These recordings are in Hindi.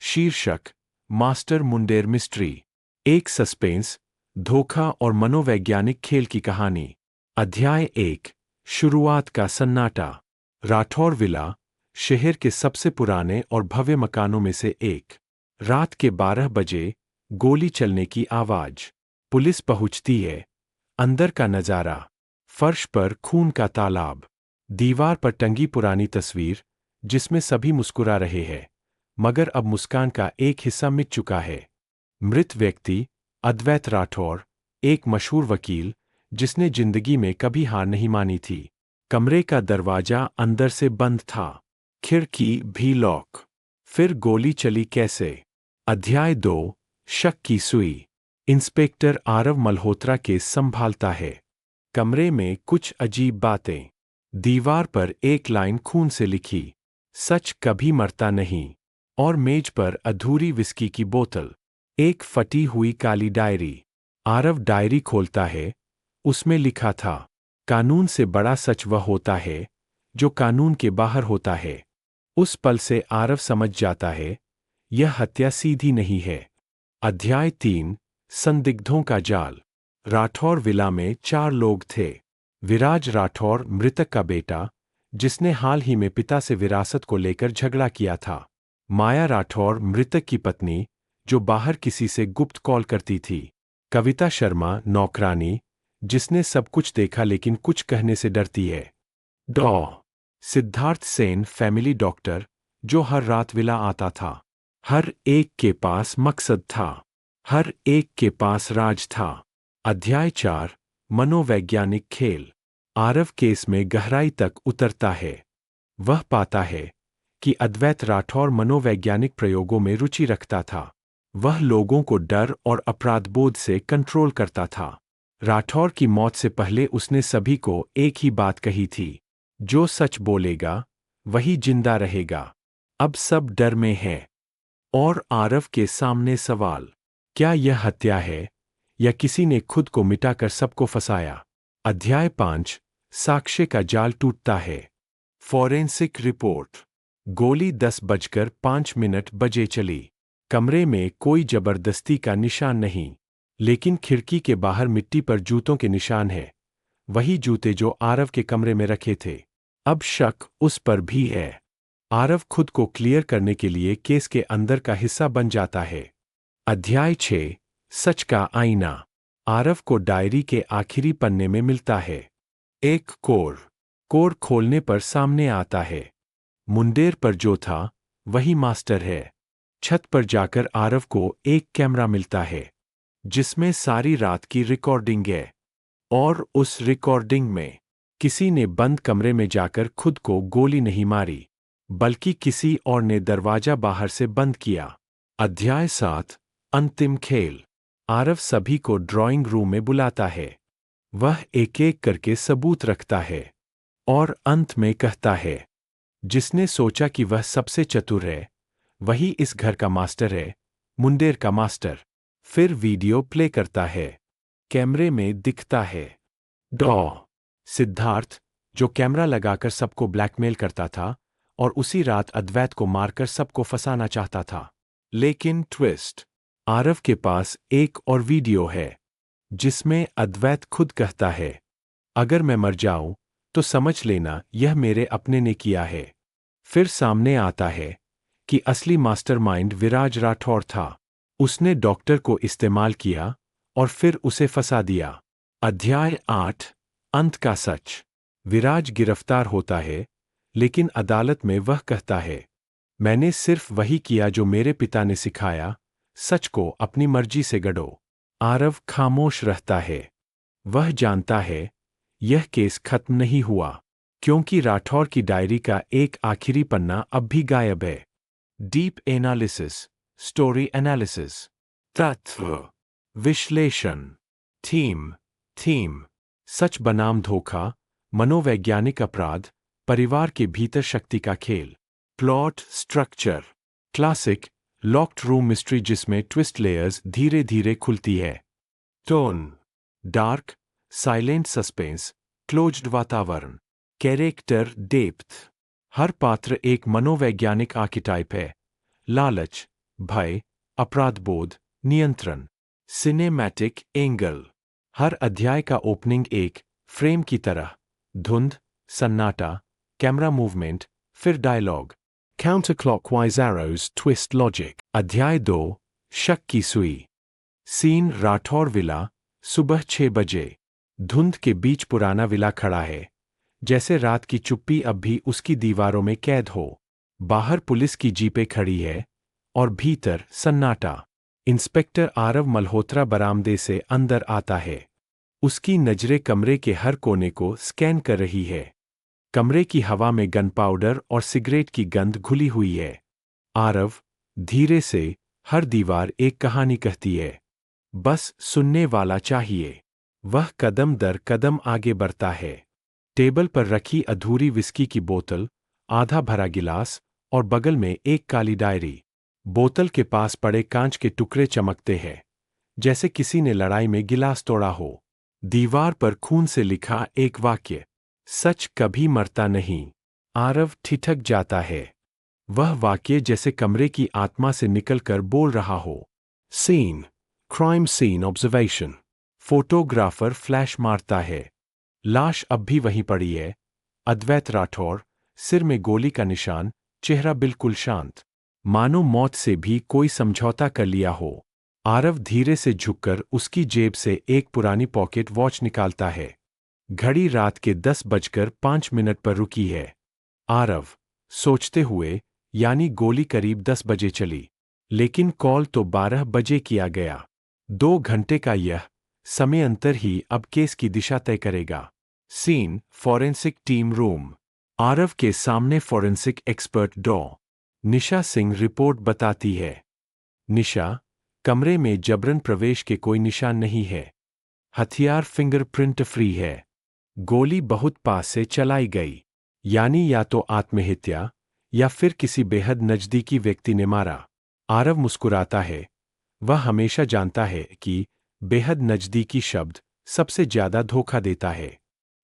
शीर्षक मास्टर मुंडेर मिस्ट्री। एक सस्पेंस, धोखा और मनोवैज्ञानिक खेल की कहानी। अध्याय 1। शुरुआत का सन्नाटा। राठौर विला, शहर के सबसे पुराने और भव्य मकानों में से एक। रात के 12 बजे गोली चलने की आवाज। पुलिस पहुंचती है। अंदर का नजारा। फर्श पर खून का तालाब। दीवार पर टंगी पुरानी तस्वीर, जिसमें सभी मुस्कुरा रहे हैं, मगर अब मुस्कान का एक हिस्सा मिट चुका है। मृत व्यक्ति अद्वैत राठौर, एक मशहूर वकील जिसने जिंदगी में कभी हार नहीं मानी थी। कमरे का दरवाजा अंदर से बंद था, खिड़की भी लॉक। फिर गोली चली कैसे? अध्याय 2। शक की सुई। इंस्पेक्टर आरव मल्होत्रा केस संभालता है। कमरे में कुछ अजीब बातें। दीवार पर एक लाइन खून से लिखी, सच कभी मरता नहीं। और मेज पर अधूरी विस्की की बोतल। एक फटी हुई काली डायरी। आरव डायरी खोलता है। उसमें लिखा था, कानून से बड़ा सच वह होता है जो कानून के बाहर होता है। उस पल से आरव समझ जाता है, यह हत्या सीधी नहीं है। अध्याय 3। संदिग्धों का जाल। राठौर विला में 4 लोग थे। विराज राठौर, मृतक का बेटा, जिसने हाल ही में पिता से विरासत को लेकर झगड़ा किया था। माया राठौर, मृतक की पत्नी, जो बाहर किसी से गुप्त कॉल करती थी। कविता शर्मा, नौकरानी, जिसने सब कुछ देखा लेकिन कुछ कहने से डरती है। डॉ सिद्धार्थ सेन, फैमिली डॉक्टर, जो हर रात विला आता था। हर एक के पास मकसद था, हर एक के पास राज था। अध्याय 4। मनोवैज्ञानिक खेल। आरव केस में गहराई तक उतरता है। वह पाता है कि अद्वैत राठौर मनोवैज्ञानिक प्रयोगों में रुचि रखता था। वह लोगों को डर और अपराधबोध से कंट्रोल करता था। राठौर की मौत से पहले उसने सभी को एक ही बात कही थी, जो सच बोलेगा वही जिंदा रहेगा। अब सब डर में है। और आरव के सामने सवाल, क्या यह हत्या है या किसी ने खुद को मिटाकर सबको फंसाया? अध्याय 5। साक्ष्य का जाल टूटता है। Forensic report. गोली 10:05 बजे चली। कमरे में कोई जबरदस्ती का निशान नहीं, लेकिन खिड़की के बाहर मिट्टी पर जूतों के निशान हैं, वही जूते जो आरव के कमरे में रखे थे। अब शक उस पर भी है। आरव खुद को क्लियर करने के लिए केस के अंदर का हिस्सा बन जाता है। अध्याय 6। सच का आईना। आरव को डायरी के आखिरी पन्ने में मिलता है एक कोर खोलने पर सामने आता है, मुंडेर पर जो था वही मास्टर है। छत पर जाकर आरव को एक कैमरा मिलता है, जिसमें सारी रात की रिकॉर्डिंग है। और उस रिकॉर्डिंग में किसी ने बंद कमरे में जाकर खुद को गोली नहीं मारी, बल्कि किसी और ने दरवाजा बाहर से बंद किया। अध्याय 7। अंतिम खेल। आरव सभी को ड्राइंग रूम में बुलाता है। वह एक एक करके सबूत रखता है और अंत में कहता है, जिसने सोचा कि वह सबसे चतुर है, वही इस घर का मास्टर है, मुंडेर का मास्टर। फिर वीडियो प्ले करता है। कैमरे में दिखता है डॉ सिद्धार्थ, जो कैमरा लगाकर सबको ब्लैकमेल करता था और उसी रात अद्वैत को मारकर सबको फंसाना चाहता था। लेकिन ट्विस्ट, आरव के पास एक और वीडियो है, जिसमें अद्वैत खुद कहता है, अगर मैं मर जाऊं तो समझ लेना यह मेरे अपने ने किया है। फिर सामने आता है कि असली मास्टरमाइंड विराज राठौर था। उसने डॉक्टर को इस्तेमाल किया और फिर उसे फंसा दिया। अध्याय 8। अंत का सच। विराज गिरफ्तार होता है, लेकिन अदालत में वह कहता है, मैंने सिर्फ वही किया जो मेरे पिता ने सिखाया, सच को अपनी मर्जी से गढ़ो। आरव खामोश रहता है। वह जानता है यह केस खत्म नहीं हुआ, क्योंकि राठौर की डायरी का एक आखिरी पन्ना अब भी गायब है। डीप एनालिसिस, स्टोरी एनालिसिस, तथ्य विश्लेषण। थीम सच बनाम धोखा, मनोवैज्ञानिक अपराध, परिवार के भीतर शक्ति का खेल। Plot structure classic locked room mystery, जिसमें ट्विस्ट लेयर्स धीरे धीरे खुलती है। Tone dark, silent suspense, closed वातावरण। कैरेक्टर डेप्थ, हर पात्र एक मनोवैज्ञानिक आर्किटाइप है। लालच, भय, अपराधबोध, नियंत्रण। Cinematic angle. हर अध्याय का ओपनिंग एक फ्रेम की तरह, धुंध, सन्नाटा, कैमरा मूवमेंट, फिर dialogue. Counter clockwise arrows twist logic. अध्याय 2, शक की सुई। सीन राठौर विला, सुबह 6 बजे। धुंध के बीच पुराना विला खड़ा है, जैसे रात की चुप्पी अब भी उसकी दीवारों में कैद हो। बाहर पुलिस की जीपें खड़ी है और भीतर सन्नाटा। इंस्पेक्टर आरव मल्होत्रा बरामदे से अंदर आता है। उसकी नजरें कमरे के हर कोने को स्कैन कर रही है। कमरे की हवा में गन पाउडर और सिगरेट की गंध घुली हुई है। आरव धीरे से, हर दीवार एक कहानी कहती है, बस सुनने वाला चाहिए। वह कदम दर कदम आगे बढ़ता है। टेबल पर रखी अधूरी विस्की की बोतल, आधा भरा गिलास और बगल में एक काली डायरी। बोतल के पास पड़े कांच के टुकड़े चमकते हैं, जैसे किसी ने लड़ाई में गिलास तोड़ा हो। दीवार पर खून से लिखा एक वाक्य, सच कभी मरता नहीं। आरव ठिठक जाता है। वह वाक्य जैसे कमरे की आत्मा से निकलकर बोल रहा हो। Scene, crime scene observation. Photographer flash मारता है। लाश अब भी वहीं पड़ी है। अद्वैत राठौर, सिर में गोली का निशान, चेहरा बिल्कुल शांत, मानो मौत से भी कोई समझौता कर लिया हो। आरव धीरे से झुककर उसकी जेब से एक पुरानी पॉकेट वॉच निकालता है। घड़ी रात के 10:05 पर रुकी है। आरव सोचते हुए, यानी गोली करीब 10 बजे चली, लेकिन कॉल तो 12 बजे किया गया। 2 घंटे का यह समय अंतर ही अब केस की दिशा तय करेगा। Scene, forensic team room. Aarav के सामने फॉरेंसिक एक्सपर्ट डॉ. निशा सिंह रिपोर्ट बताती है। निशा, कमरे में जबरन प्रवेश के कोई निशान नहीं है। हथियार फिंगरप्रिंट फ्री है। गोली बहुत पास से चलाई गई, यानी या तो आत्महत्या या फिर किसी बेहद नजदीकी व्यक्ति ने मारा। आरव मुस्कुराता है। वह हमेशा जानता है कि बेहद नजदीकी शब्द सबसे ज्यादा धोखा देता है।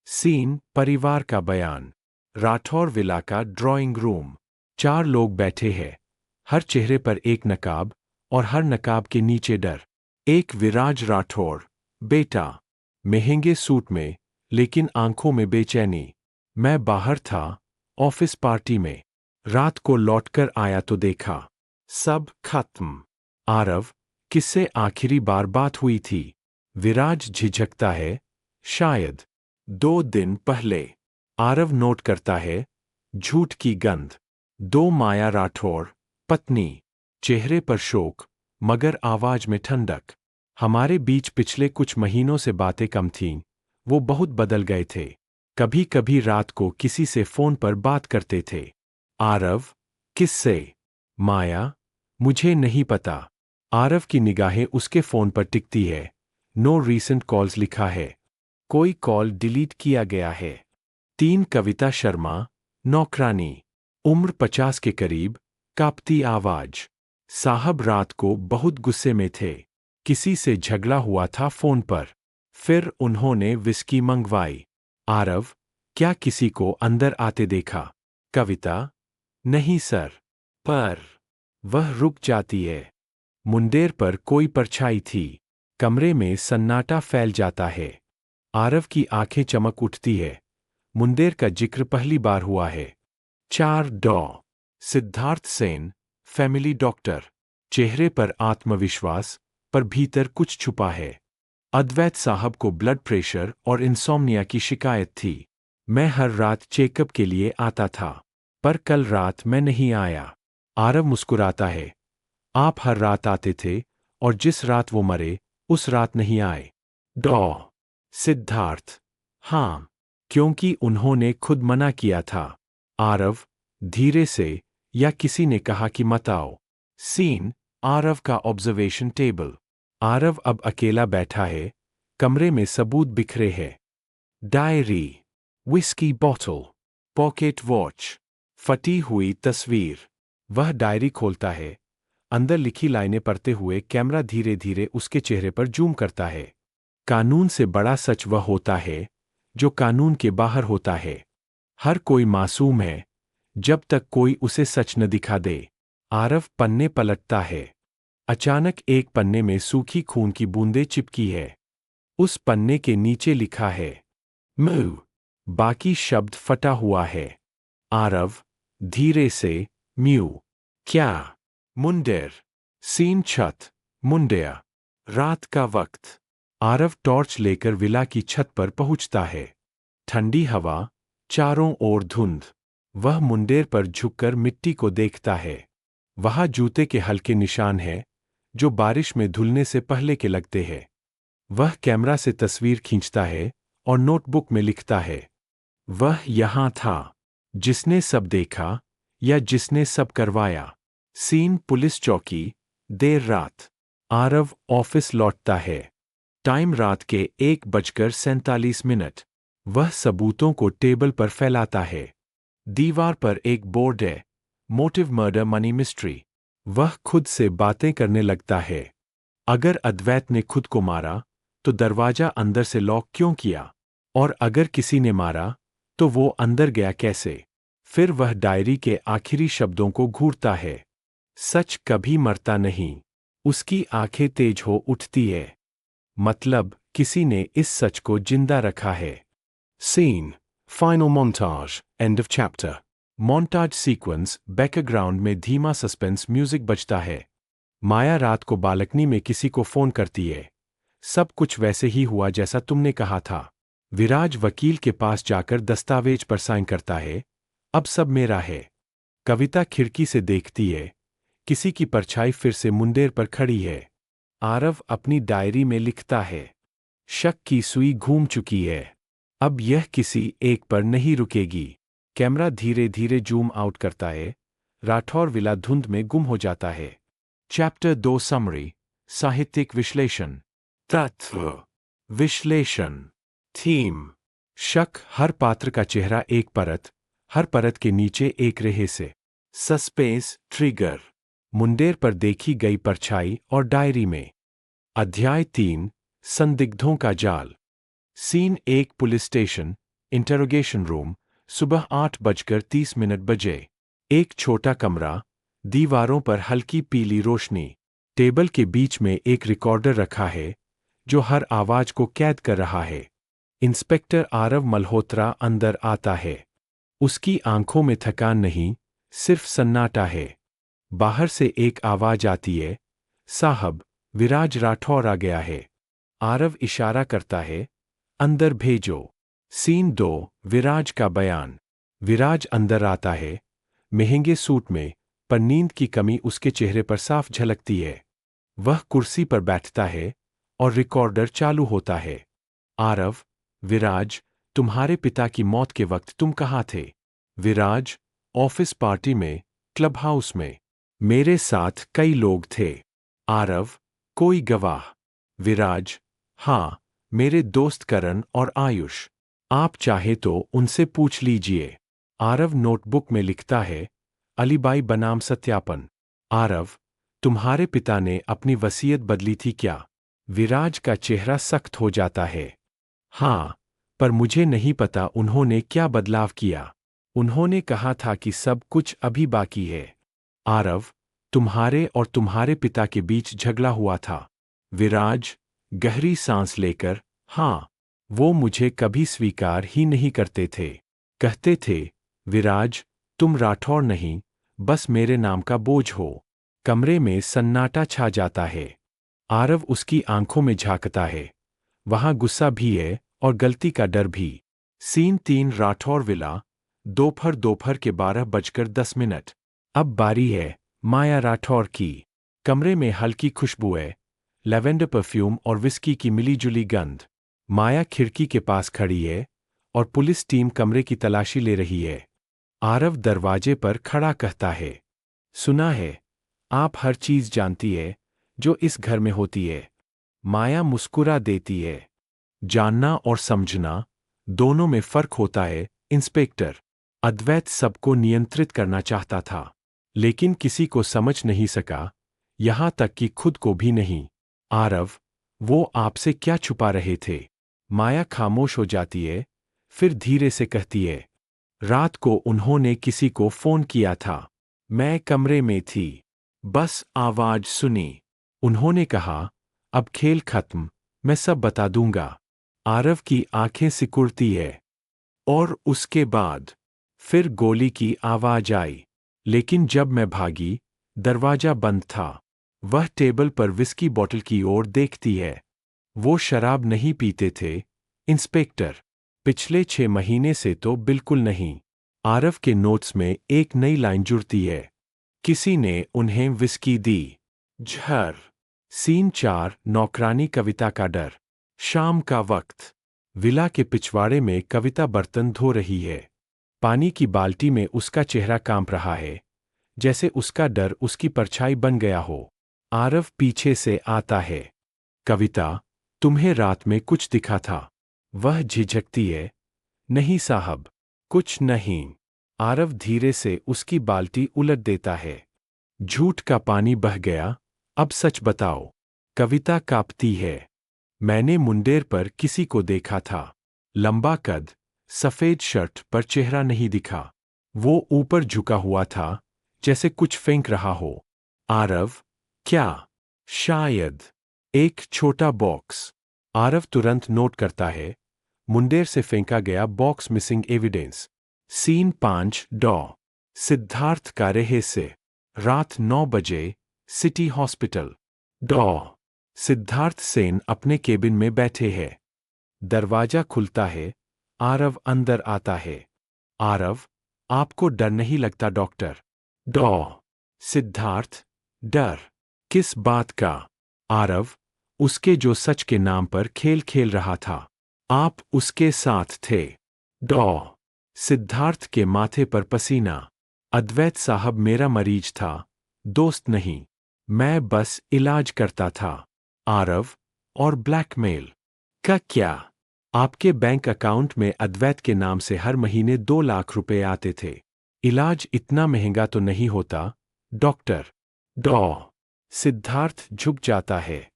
सीन, परिवार का बयान। राठौर विला का ड्राइंग रूम। 4 लोग बैठे हैं। हर चेहरे पर एक नकाब और हर नकाब के नीचे डर। एक विराज राठौर, बेटा, महंगे सूट में, लेकिन आंखों में बेचैनी। मैं बाहर था, ऑफिस पार्टी में। रात को लौटकर आया तो देखा, सब खत्म। आरव, किससे आखिरी बार बात हुई थी? विराज झिझकता है, शायद 2 दिन पहले। आरव नोट करता है, झूठ की गंध। 2 माया राठौर, पत्नी। चेहरे पर शोक, मगर आवाज में ठंडक। हमारे बीच पिछले कुछ महीनों से बातें कम थीं, वो बहुत बदल गए थे। कभी कभी रात को किसी से फोन पर बात करते थे। आरव, किससे? माया, मुझे नहीं पता। आरव की निगाहें उसके फोन पर टिकती है। नो रीसेंट कॉल्स लिखा है। कोई कॉल डिलीट किया गया है। 3 कविता शर्मा, नौकरानी। उम्र 50 के करीब, कांपती आवाज। साहब रात को बहुत गुस्से में थे। किसी से झगड़ा हुआ था फोन पर। फिर उन्होंने विस्की मंगवाई। आरव, क्या किसी को अंदर आते देखा? कविता, नहीं सर। पर वह रुक जाती है। मुंडेर पर कोई परछाई थी। कमरे में सन्नाटा फैल जाता है। आरव की आंखें चमक उठती है। मुंडेर का जिक्र पहली बार हुआ है। 4 डॉ. Siddharth Sen, family doctor. चेहरे पर आत्मविश्वास, पर भीतर कुछ छुपा है। अद्वैत साहब को ब्लड प्रेशर और इंसोम्निया की शिकायत थी। मैं हर रात चेकअप के लिए आता था, पर कल रात मैं नहीं आया। आरव मुस्कुराता है। आप हर रात आते थे, और जिस रात वो मरे, उस रात नहीं आए। डॉ. सिद्धार्थ, हाँ, क्योंकि उन्होंने खुद मना किया था। आरव, धीरे से, या किसी ने कहा कि मत आओ। सीन, आरव का ऑब्जर्वेशन टेबल। आरव अब अकेला बैठा है। कमरे में सबूत बिखरे हैं। Diary, whisky bottle, pocket watch, फटी हुई तस्वीर। वह डायरी खोलता है। अंदर लिखी लाइनें पढ़ते हुए कैमरा धीरे धीरे उसके चेहरे पर जूम करता है। कानून से बड़ा सच वह होता है जो कानून के बाहर होता है। हर कोई मासूम है, जब तक कोई उसे सच न दिखा दे। आरव पन्ने पलटता है। अचानक एक पन्ने में सूखी खून की बूंदें चिपकी है। उस पन्ने के नीचे लिखा है मुंह। बाकी शब्द फटा हुआ है। आरव धीरे से म्यू। क्या? मुंडेर। सीन छत। मुंडिया। रात का वक्त। आरव टॉर्च लेकर विला की छत पर पहुंचता है। ठंडी हवा, चारों ओर धुंध। वह मुंडेर पर झुककर मिट्टी को देखता है। वहां जूते के हल्के निशान हैं, जो बारिश में धुलने से पहले के लगते हैं। वह कैमरा से तस्वीर खींचता है और नोटबुक में लिखता है। वह यहां था, जिसने सब देखा या जिसने सब करवाया। सीन पुलिस चौकी। देर रात। आरव ऑफिस लौटता है। टाइम रात के 1:47। वह सबूतों को टेबल पर फैलाता है। दीवार पर एक बोर्ड है, मोटिव मर्डर मनी मिस्ट्री। वह खुद से बातें करने लगता है। अगर अद्वैत ने खुद को मारा, तो दरवाजा अंदर से लॉक क्यों किया? और अगर किसी ने मारा, तो वो अंदर गया कैसे? फिर वह डायरी के आखिरी शब्दों को घूरता है। सच कभी मरता नहीं। उसकी आंखें तेज हो उठती है। मतलब किसी ने इस सच को जिंदा रखा है। Scene final montage. End of chapter. Montage sequence. Background में धीमा सस्पेंस म्यूजिक बजता है। माया रात को बालकनी में किसी को फोन करती है। सब कुछ वैसे ही हुआ जैसा तुमने कहा था। विराज वकील के पास जाकर दस्तावेज पर साइन करता है। अब सब मेरा है। कविता खिड़की से देखती है। किसी की परछाई फिर से मुंडेर पर खड़ी है। आरव अपनी डायरी में लिखता है। शक की सुई घूम चुकी है। अब यह किसी एक पर नहीं रुकेगी। कैमरा धीरे धीरे जूम आउट करता है। राठौर विला धुंध में गुम हो जाता है। Chapter 2 summary. साहित्यिक विश्लेषण। तत्व विश्लेषण। थीम। शक। हर पात्र का चेहरा एक परत, हर परत के नीचे एक रेहे से। सस्पेंस। ट्रिगर। मुंडेर पर देखी गई परछाई और डायरी में। अध्याय 3। संदिग्धों का जाल। Scene 1 police station. Interrogation room. सुबह 8:30 बजे। एक छोटा कमरा। दीवारों पर हल्की पीली रोशनी। टेबल के बीच में एक रिकॉर्डर रखा है, जो हर आवाज को कैद कर रहा है। इंस्पेक्टर आरव मल्होत्रा अंदर आता है। उसकी आंखों में थकान नहीं, सिर्फ सन्नाटा है। बाहर से एक आवाज आती है, साहब, विराज राठौर आ गया है। आरव इशारा करता है, अंदर भेजो। सीन 2 विराज का बयान। विराज अंदर आता है, महंगे सूट में, पर नींद की कमी उसके चेहरे पर साफ झलकती है। वह कुर्सी पर बैठता है और रिकॉर्डर चालू होता है। आरव, विराज, तुम्हारे पिता की मौत के वक्त तुम कहाँ थे? विराज, ऑफिस पार्टी में, क्लब हाउस में। मेरे साथ कई लोग थे। आरव, कोई गवाह? विराज, हाँ, मेरे दोस्त करण और आयुष। आप चाहे तो उनसे पूछ लीजिए। आरव नोटबुक में लिखता है, अलीबाई बनाम सत्यापन। आरव, तुम्हारे पिता ने अपनी वसीयत बदली थी क्या? विराज का चेहरा सख्त हो जाता है। हाँ, पर मुझे नहीं पता उन्होंने क्या बदलाव किया। उन्होंने कहा था कि सब कुछ अभी बाकी है। आरव, तुम्हारे और तुम्हारे पिता के बीच झगड़ा हुआ था। विराज, गहरी सांस लेकर, हाँ, वो मुझे कभी स्वीकार ही नहीं करते थे। कहते थे, विराज, तुम राठौर नहीं, बस मेरे नाम का बोझ हो। कमरे में सन्नाटा छा जाता है। आरव उसकी आंखों में झांकता है। वहां गुस्सा भी है और गलती का डर भी। Scene 3 Rathore villa. दोपहर के 12:10। अब बारी है माया राठौर की। कमरे में हल्की खुशबू है, लैवेंडर परफ्यूम और विस्की की मिलीजुली गंध। माया खिड़की के पास खड़ी है और पुलिस टीम कमरे की तलाशी ले रही है। आरव दरवाजे पर खड़ा कहता है, सुना है, आप हर चीज जानती है जो इस घर में होती है। माया मुस्कुरा देती है। जानना और समझना, दोनों में फर्क होता है, इंस्पेक्टर। अद्वैत सबको नियंत्रित करना चाहता था, लेकिन किसी को समझ नहीं सका, यहां तक कि खुद को भी नहीं। आरव, वो आपसे क्या छुपा रहे थे? माया खामोश हो जाती है, फिर धीरे से कहती है, रात को उन्होंने किसी को फोन किया था। मैं कमरे में थी। बस आवाज सुनी। उन्होंने कहा, अब खेल खत्म, मैं सब बता दूंगा। आरव की आंखें सिकुड़ती है। और उसके बाद फिर गोली की आवाज आई। लेकिन जब मैं भागी, दरवाजा बंद था। वह टेबल पर विस्की बोतल की ओर देखती है। वो शराब नहीं पीते थे, इंस्पेक्टर। पिछले 6 महीने से तो बिल्कुल नहीं। आरव के नोट्स में एक नई लाइन जुड़ती है। किसी ने उन्हें विस्की दी। झर। सीन 4 नौकरानी कविता का डर। शाम का वक्त। विला के पिछवाड़े में कविता बर्तन धो रही है। पानी की बाल्टी में उसका चेहरा कांप रहा है, जैसे उसका डर उसकी परछाई बन गया हो। आरव पीछे से आता है। कविता, तुम्हें रात में कुछ दिखा था? वह झिझकती है। नहीं साहब, कुछ नहीं। आरव धीरे से उसकी बाल्टी उलट देता है। झूठ का पानी बह गया, अब सच बताओ। कविता कांपती है। मैंने मुंडेर पर किसी को देखा था। लंबा कद, सफेद शर्ट पर चेहरा नहीं दिखा। वो ऊपर झुका हुआ था, जैसे कुछ फेंक रहा हो। आरव, क्या? शायद एक छोटा बॉक्स। आरव तुरंत नोट करता है। मुंडेर से फेंका गया बॉक्स, मिसिंग एविडेंस। सीन 5 डॉ सिद्धार्थ का रहस्य। रात 9 बजे, सिटी हॉस्पिटल। डॉ सिद्धार्थ सेन अपने केबिन में बैठे हैं। दरवाजा खुलता है। आरव अंदर आता है। आरव, आपको डर नहीं लगता डॉक्टर? डॉ सिद्धार्थ, डर? किस बात का? आरव, उसके जो सच के नाम पर खेल खेल रहा था। आप उसके साथ थे। डॉ सिद्धार्थ के माथे पर पसीना। अद्वैत साहब मेरा मरीज था, दोस्त नहीं। मैं बस इलाज करता था। आरव, और ब्लैकमेल का क्या? आपके बैंक अकाउंट में अद्वैत के नाम से हर महीने 2 लाख रुपए आते थे। इलाज इतना महंगा तो नहीं होता, डॉक्टर। डॉ सिद्धार्थ झुक जाता है।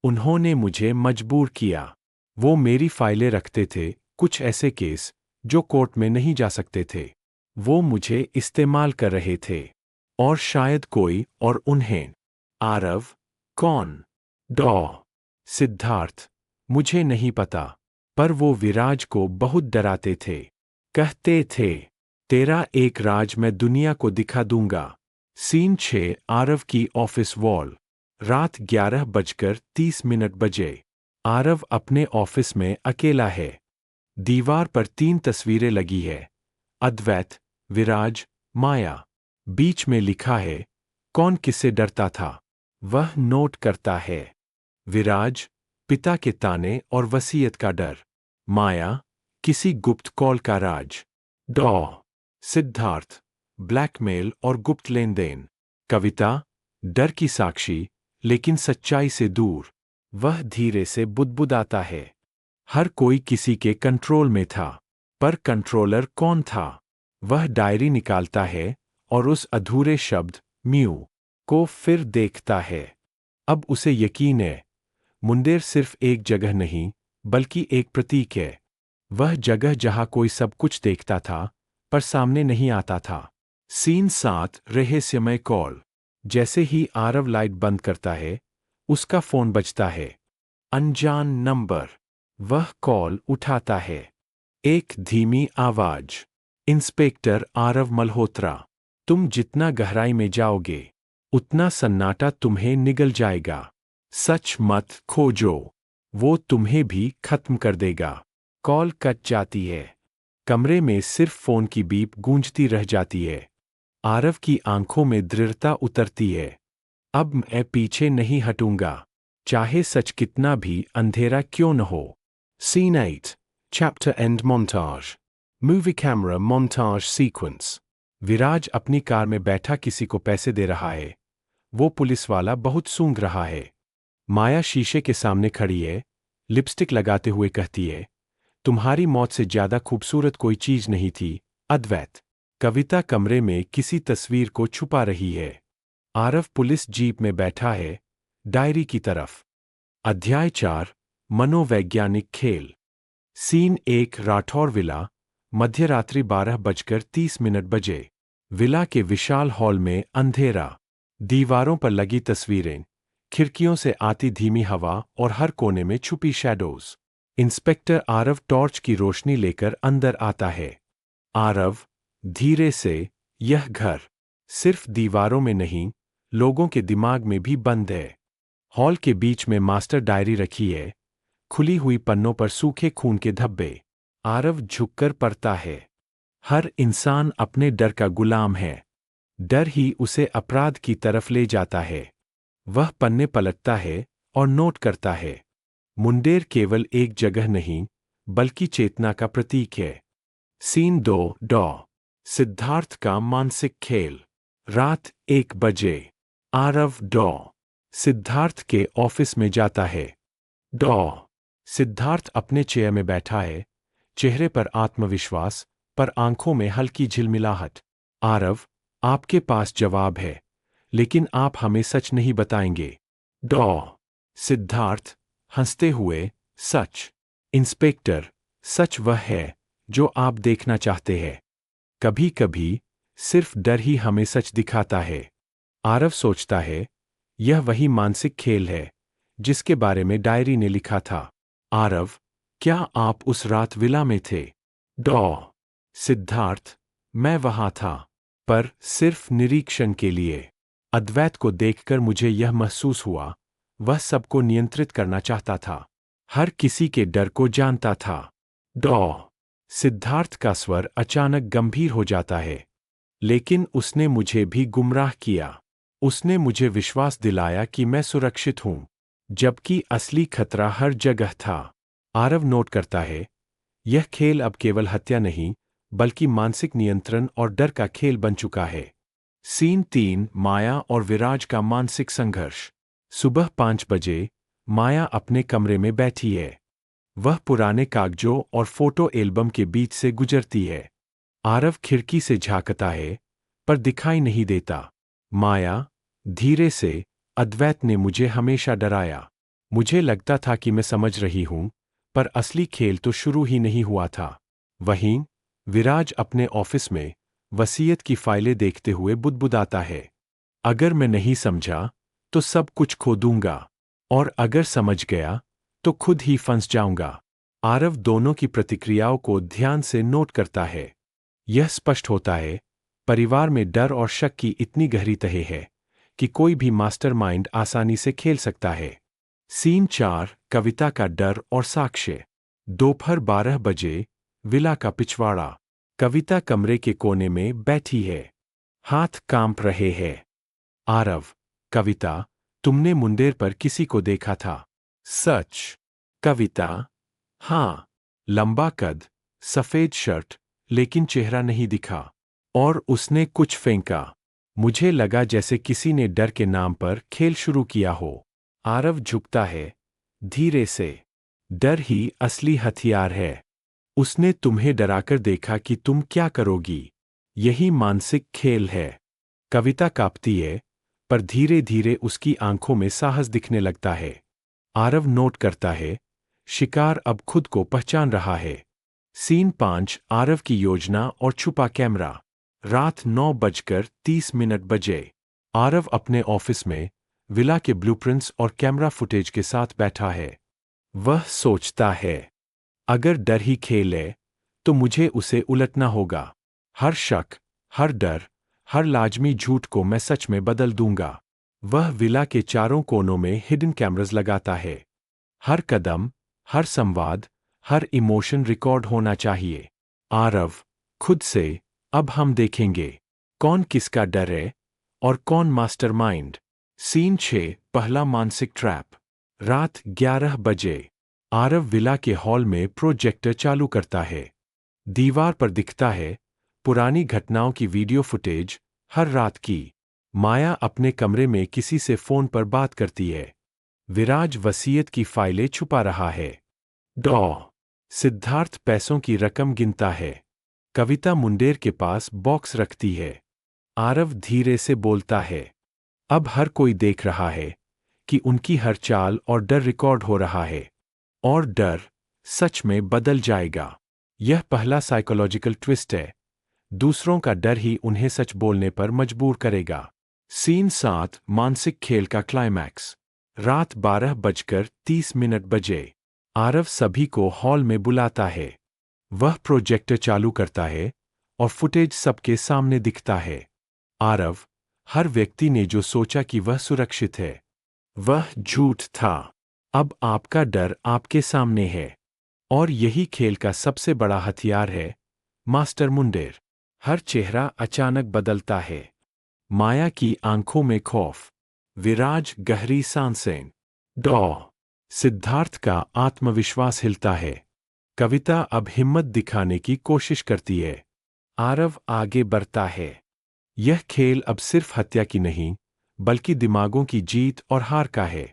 उन्होंने मुझे मजबूर किया। वो मेरी फाइलें रखते थे, कुछ ऐसे केस जो कोर्ट में नहीं जा सकते थे। वो मुझे इस्तेमाल कर रहे थे। और शायद कोई और उन्हें। आरव, कौन? डॉ सिद्धार्थ, मुझे नहीं पता, पर वो विराज को बहुत डराते थे। कहते थे, तेरा एक राज मैं दुनिया को दिखा दूंगा। सीन 6 आरव की ऑफिस वॉल। रात 11:30 बजे। आरव अपने ऑफिस में अकेला है। दीवार पर 3 तस्वीरें लगी है। अद्वैत, विराज, माया। बीच में लिखा है, कौन किससे डरता था? वह नोट करता है। विराज, पिता के ताने और वसीयत का डर। माया, किसी गुप्त कॉल का राज। डॉ सिद्धार्थ, ब्लैकमेल और गुप्त लेन देन। कविता, डर की साक्षी, लेकिन सच्चाई से दूर। वह धीरे से बुदबुदाता है। हर कोई किसी के कंट्रोल में था, पर कंट्रोलर कौन था? वह डायरी निकालता है और उस अधूरे शब्द म्यू को फिर देखता है। अब उसे यकीन है, मुंडेर सिर्फ एक जगह नहीं, बल्कि एक प्रतीक है। वह जगह जहां कोई सब कुछ देखता था, पर सामने नहीं आता था। सीन 7 रहस्यमय कॉल। जैसे ही आरव लाइट बंद करता है, उसका फोन बजता है। अनजान नंबर। वह कॉल उठाता है। एक धीमी आवाज। इंस्पेक्टर आरव मल्होत्रा। तुम जितना गहराई में जाओगे, उतना सन्नाटा तुम्हें निगल जाएगा। सच मत खोजो, वो तुम्हें भी खत्म कर देगा। कॉल कट जाती है। कमरे में सिर्फ फोन की बीप गूंजती रह जाती है। आरव की आंखों में दृढ़ता उतरती है। अब मैं पीछे नहीं हटूंगा, चाहे सच कितना भी अंधेरा क्यों न हो। Scene 8 Chapter End Montage Movie Camera Montage Sequence। विराज अपनी कार में बैठा किसी को पैसे दे रहा है। वो पुलिस वाला बहुत सूंघ रहा है। माया शीशे के सामने खड़ी है, लिपस्टिक लगाते हुए कहती है, तुम्हारी मौत से ज्यादा खूबसूरत कोई चीज नहीं थी, अद्वैत। कविता कमरे में किसी तस्वीर को छुपा रही है। आरव पुलिस जीप में बैठा है, डायरी की तरफ। अध्याय 4 मनोवैज्ञानिक खेल। Scene 1 Rathore villa. मध्यरात्रि 12:30 बजे। विला के विशाल हॉल में अंधेरा। दीवारों पर लगी तस्वीरें, खिड़कियों से आती धीमी हवा और हर कोने में छुपी शैडोज। इंस्पेक्टर आरव टॉर्च की रोशनी लेकर अंदर आता है। आरव, धीरे से, यह घर सिर्फ दीवारों में नहीं, लोगों के दिमाग में भी बंद है। हॉल के बीच में मास्टर डायरी रखी है, खुली हुई पन्नों पर सूखे खून के धब्बे। आरव झुककर पढ़ता है। हर इंसान अपने डर का गुलाम है। डर ही उसे अपराध की तरफ ले जाता है। वह पन्ने पलटता है और नोट करता है। मुंडेर केवल एक जगह नहीं, बल्कि चेतना का प्रतीक है। सीन 2 डॉ सिद्धार्थ का मानसिक खेल। रात 1 बजे। आरव डॉ सिद्धार्थ के ऑफिस में जाता है। डॉ सिद्धार्थ अपने चेयर में बैठा है, चेहरे पर आत्मविश्वास, पर आंखों में हल्की झिलमिलाहट। आरव, आपके पास जवाब है, लेकिन आप हमें सच नहीं बताएंगे। डॉ सिद्धार्थ, हंसते हुए, सच। इंस्पेक्टर, सच वह है जो आप देखना चाहते हैं। कभी कभी सिर्फ डर ही हमें सच दिखाता है। आरव सोचता है, यह वही मानसिक खेल है जिसके बारे में डायरी ने लिखा था। आरव, क्या आप उस रात विला में थे? डॉ सिद्धार्थ, मैं वहां था, पर सिर्फ निरीक्षण के लिए। अद्वैत को देखकर मुझे यह महसूस हुआ, वह सबको नियंत्रित करना चाहता था, हर किसी के डर को जानता था। डॉ सिद्धार्थ का स्वर अचानक गंभीर हो जाता है। लेकिन उसने मुझे भी गुमराह किया। उसने मुझे विश्वास दिलाया कि मैं सुरक्षित हूं, जबकि असली खतरा हर जगह था। आरव नोट करता है, यह खेल अब केवल हत्या नहीं, बल्कि मानसिक नियंत्रण और डर का खेल बन चुका है। सीन 3 माया और विराज का मानसिक संघर्ष। सुबह 5 बजे, माया अपने कमरे में बैठी है। वह पुराने कागजों और फोटो एल्बम के बीच से गुजरती है। आरव खिड़की से झांकता है, पर दिखाई नहीं देता। माया, धीरे से, अद्वैत ने मुझे हमेशा डराया। मुझे लगता था कि मैं समझ रही हूं, पर असली खेल तो शुरू ही नहीं हुआ था। वहीं विराज अपने ऑफिस में वसीयत की फाइलें देखते हुए बुदबुदाता है। अगर मैं नहीं समझा, तो सब कुछ खो दूंगा, और अगर समझ गया, तो खुद ही फंस जाऊंगा। आरव दोनों की प्रतिक्रियाओं को ध्यान से नोट करता है। यह स्पष्ट होता है, परिवार में डर और शक की इतनी गहरी तह है कि कोई भी मास्टरमाइंड आसानी से खेल सकता है। सीन 4 कविता का डर और साक्ष्य। दोपहर 12 बजे, विला का पिछवाड़ा। कविता कमरे के कोने में बैठी है, हाथ कांप रहे हैं। आरव, कविता, तुमने मुंडेर पर किसी को देखा था? सच? कविता, हाँ, लंबा कद, सफेद शर्ट, लेकिन चेहरा नहीं दिखा। और उसने कुछ फेंका। मुझे लगा जैसे किसी ने डर के नाम पर खेल शुरू किया हो। आरव झुकता है, धीरे से। डर ही असली हथियार है। उसने तुम्हें डराकर देखा कि तुम क्या करोगी। यही मानसिक खेल है। कविता कांपती है, पर धीरे धीरे उसकी आंखों में साहस दिखने लगता है। आरव नोट करता है, शिकार अब खुद को पहचान रहा है। सीन 5 आरव की योजना और छुपा कैमरा। रात 9:30 बजे। आरव अपने ऑफिस में विला के ब्लूप्रिंट्स और कैमरा फुटेज के साथ बैठा है। वह सोचता है, अगर डर ही खेल है, तो मुझे उसे उलटना होगा। हर शक, हर डर, हर लाजमी झूठ को मैं सच में बदल दूंगा। वह विला के चारों कोनों में हिडन कैमरास लगाता है। हर कदम, हर संवाद, हर इमोशन रिकॉर्ड होना चाहिए। आरव, खुद से, अब हम देखेंगे कौन किसका डर है और कौन मास्टरमाइंड। सीन 6 पहला मानसिक ट्रैप। रात 11 बजे। आरव विला के हॉल में प्रोजेक्टर चालू करता है। दीवार पर दिखता है पुरानी घटनाओं की वीडियो फुटेज, हर रात की। माया अपने कमरे में किसी से फोन पर बात करती है। विराज वसीयत की फाइलें छुपा रहा है। डॉ सिद्धार्थ पैसों की रकम गिनता है। कविता मुंडेर के पास बॉक्स रखती है। आरव धीरे से बोलता है, अब हर कोई देख रहा है कि उनकी हर चाल और डर रिकॉर्ड हो रहा है। और डर सच में बदल जाएगा। यह पहला साइकोलॉजिकल ट्विस्ट है, दूसरों का डर ही उन्हें सच बोलने पर मजबूर करेगा। सीन 7 मानसिक खेल का क्लाइमैक्स। रात 12:30 बजे। आरव सभी को हॉल में बुलाता है। वह प्रोजेक्टर चालू करता है और फुटेज सबके सामने दिखता है। आरव, हर व्यक्ति ने जो सोचा कि वह सुरक्षित है, वह झूठ था। अब आपका डर आपके सामने है। और यही खेल का सबसे बड़ा हथियार है, मास्टर मुंडेर। हर चेहरा अचानक बदलता है। माया की आंखों में खौफ। विराज गहरी सांसें। डॉ। सिद्धार्थ का आत्मविश्वास हिलता है। कविता अब हिम्मत दिखाने की कोशिश करती है। आरव आगे बढ़ता है। यह खेल अब सिर्फ हत्या की नहीं, बल्कि दिमागों की जीत और हार का है।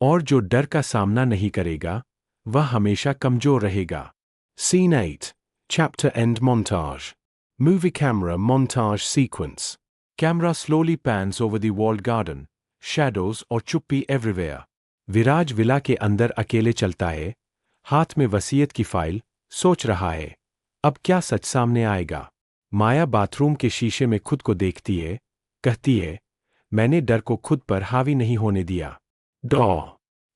और जो डर का सामना नहीं करेगा, वह हमेशा कमजोर रहेगा। Scene 8 Chapter End Montage. Movie camera montage sequence. Camera slowly pans over the walled garden, shadows और चुप्पी everywhere. विराज विला के अंदर अकेले चलता है, हाथ में वसीयत की फाइल, सोच रहा है, अब क्या सच सामने आएगा। माया बाथरूम के शीशे में खुद को देखती है, कहती है, मैंने डर को खुद पर हावी नहीं होने दिया। डॉ।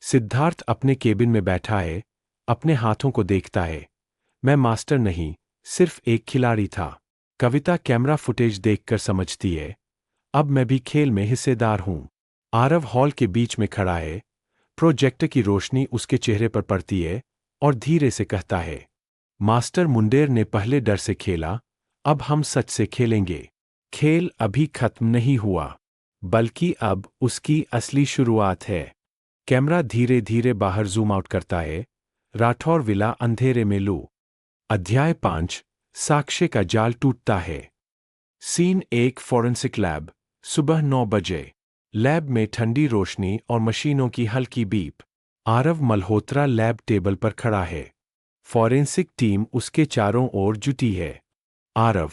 सिद्धार्थ अपने केबिन में बैठा है, अपने हाथों को देखता है। मैं मास्टर नहीं, सिर्फ एक खिलाड़ी था। कविता कैमरा फुटेज देखकर समझती है, अब मैं भी खेल में हिस्सेदार हूं। आरव हॉल के बीच में खड़ा है, प्रोजेक्टर की रोशनी उसके चेहरे पर पड़ती है और धीरे से कहता है, मास्टर मुंडेर ने पहले डर से खेला, अब हम सच से खेलेंगे। खेल अभी खत्म नहीं हुआ, बल्कि अब उसकी असली शुरुआत है। कैमरा धीरे धीरे बाहर जूम आउट करता है। राठौर विला अंधेरे में लू। अध्याय 5 साक्ष्य का जाल टूटता है। Scene 1 forensic lab. सुबह 9 बजे। लैब में ठंडी रोशनी और मशीनों की हल्की beep. Aarav Malhotra lab table पर खड़ा है। फॉरेंसिक टीम उसके चारों ओर जुटी है। आरव,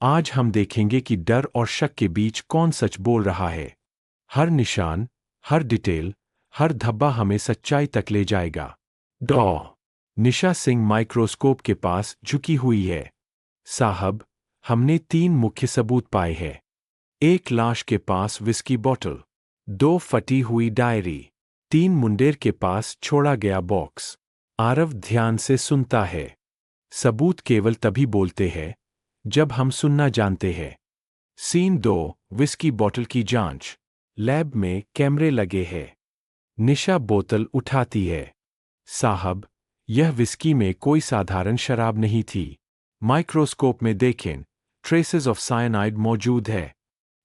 आज हम देखेंगे कि डर और शक के बीच कौन सच बोल रहा है। हर निशान, हर डिटेल, हर धब्बा हमें सच्चाई तक ले जाएगा। डॉ। निशा सिंह माइक्रोस्कोप के पास झुकी हुई है। साहब, हमने 3 मुख्य सबूत पाए हैं। एक लाश के पास विस्की बॉटल, 2 फटी हुई डायरी, 3 मुंडेर के पास छोड़ा गया बॉक्स। आरव ध्यान से सुनता है। सबूत केवल तभी बोलते हैं जब हम सुनना जानते हैं। सीन 2 विस्की बॉटल की जांच। लैब में कैमरे लगे हैं। निशा बोतल उठाती है। साहब, यह विस्की में कोई साधारण शराब नहीं थी। माइक्रोस्कोप में देखें, ट्रेसेस ऑफ साइनाइड मौजूद है।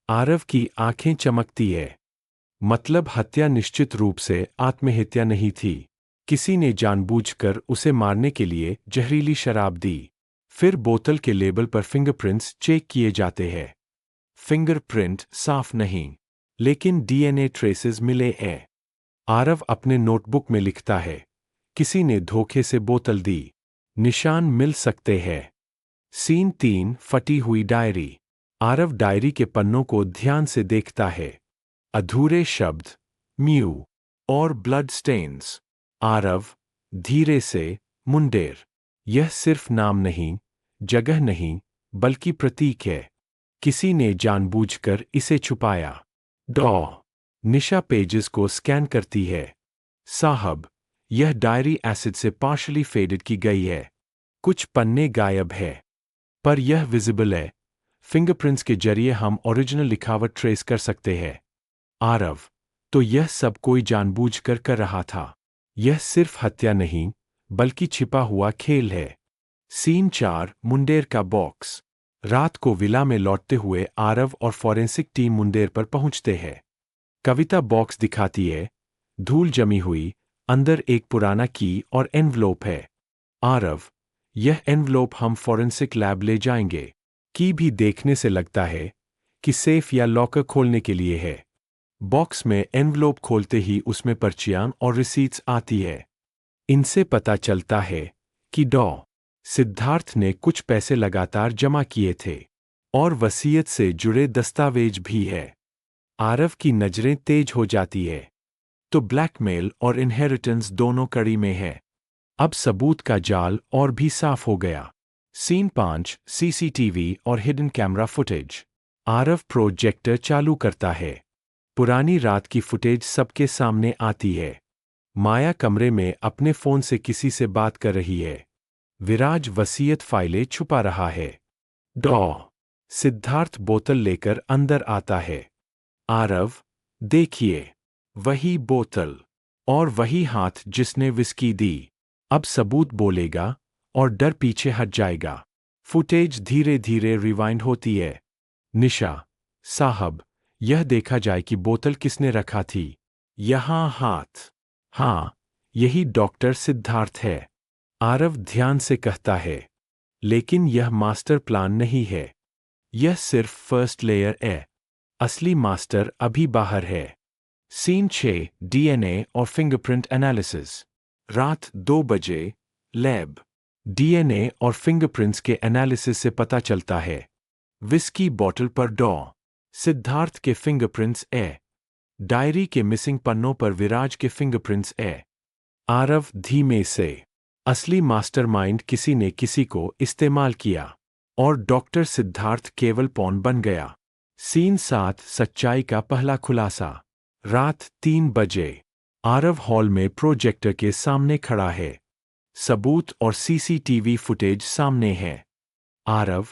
आरव की आंखें चमकती है। मतलब हत्या निश्चित रूप से आत्महत्या नहीं थी। किसी ने जानबूझकर उसे मारने के लिए जहरीली शराब दी। फिर बोतल के लेबल पर फिंगरप्रिंट्स चेक किए जाते हैं। फिंगरप्रिंट साफ नहीं, लेकिन डीएनए ट्रेसेस मिले हैं। आरव अपने नोटबुक में लिखता है, किसी ने धोखे से बोतल दी। निशान मिल सकते हैं। सीन 3 फटी हुई डायरी। आरव डायरी के पन्नों को ध्यान से देखता है। अधूरे शब्द, म्यू और ब्लड स्टेन्स। आरव धीरे से, मुंडेर, यह सिर्फ नाम नहीं, जगह नहीं, बल्कि प्रतीक है। किसी ने जानबूझकर इसे छुपाया। डॉ। निशा पेजेस को स्कैन करती है। साहब, यह डायरी एसिड से पार्शली फेडेड की गई है। कुछ पन्ने गायब है, पर यह विजिबल है। फिंगरप्रिंट्स के जरिए हम ओरिजिनल लिखावट ट्रेस कर सकते हैं। आरव, तो यह सब कोई जानबूझकर कर रहा था। यह सिर्फ हत्या नहीं, बल्कि छिपा हुआ खेल है। सीन 4 मुंडेर का बॉक्स। रात को विला में लौटते हुए आरव और फॉरेंसिक टीम मुंडेर पर पहुंचते हैं। कविता बॉक्स दिखाती है, धूल जमी हुई, अंदर एक पुराना की और एनवलोप है। आरव, यह एनवलोप हम फॉरेंसिक लैब ले जाएंगे। की भी देखने से लगता है कि सेफ या लॉकर खोलने के लिए है। बॉक्स में एनवलोप खोलते ही उसमें पर्चियां और रिसीट्स आती है। इनसे पता चलता है कि डॉ। सिद्धार्थ ने कुछ पैसे लगातार जमा किए थे और वसीयत से जुड़े दस्तावेज भी है। आरव की नजरें तेज हो जाती है। तो ब्लैकमेल और इनहेरिटेंस दोनों कड़ी में है। अब सबूत का जाल और भी साफ हो गया। सीन 5 सीसीटीवी और hidden camera footage. Aarav projector चालू करता है। पुरानी रात की फुटेज सबके सामने आती है। माया कमरे में अपने फोन से किसी से बात कर रही है। विराज वसीयत फाइलें छुपा रहा है। डॉ सिद्धार्थ बोतल लेकर अंदर आता है। आरव, देखिए, वही बोतल और वही हाथ जिसने विस्की दी। अब सबूत बोलेगा और डर पीछे हट जाएगा। फुटेज धीरे धीरे रिवाइंड होती है। निशा साहब, यह देखा जाए कि बोतल किसने रखा थी। यहाँ हाथ। हाँ, यही डॉक्टर सिद्धार्थ है। आरव ध्यान से कहता है। लेकिन यह मास्टर प्लान नहीं है। यह सिर्फ फर्स्ट लेयर है। असली मास्टर अभी बाहर है। सीन 6 डीएनए और फिंगरप्रिंट एनालिसिस। रात 2 बजे। लैब। डीएनए और फिंगरप्रिंट्स के एनालिसिस से पता चलता है विस्की बॉटल पर डॉ सिद्धार्थ के फिंगरप्रिंट्स है। डायरी के मिसिंग पन्नों पर विराज के फिंगरप्रिंट्स है। आरव धीमे से। असली मास्टरमाइंड किसी ने किसी को इस्तेमाल किया और डॉक्टर सिद्धार्थ केवल पॉन बन गया। सीन 7 सच्चाई का पहला खुलासा। रात 3 बजे। आरव हॉल में प्रोजेक्टर के सामने खड़ा है। सबूत और सीसीटीवी फुटेज सामने है। आरव,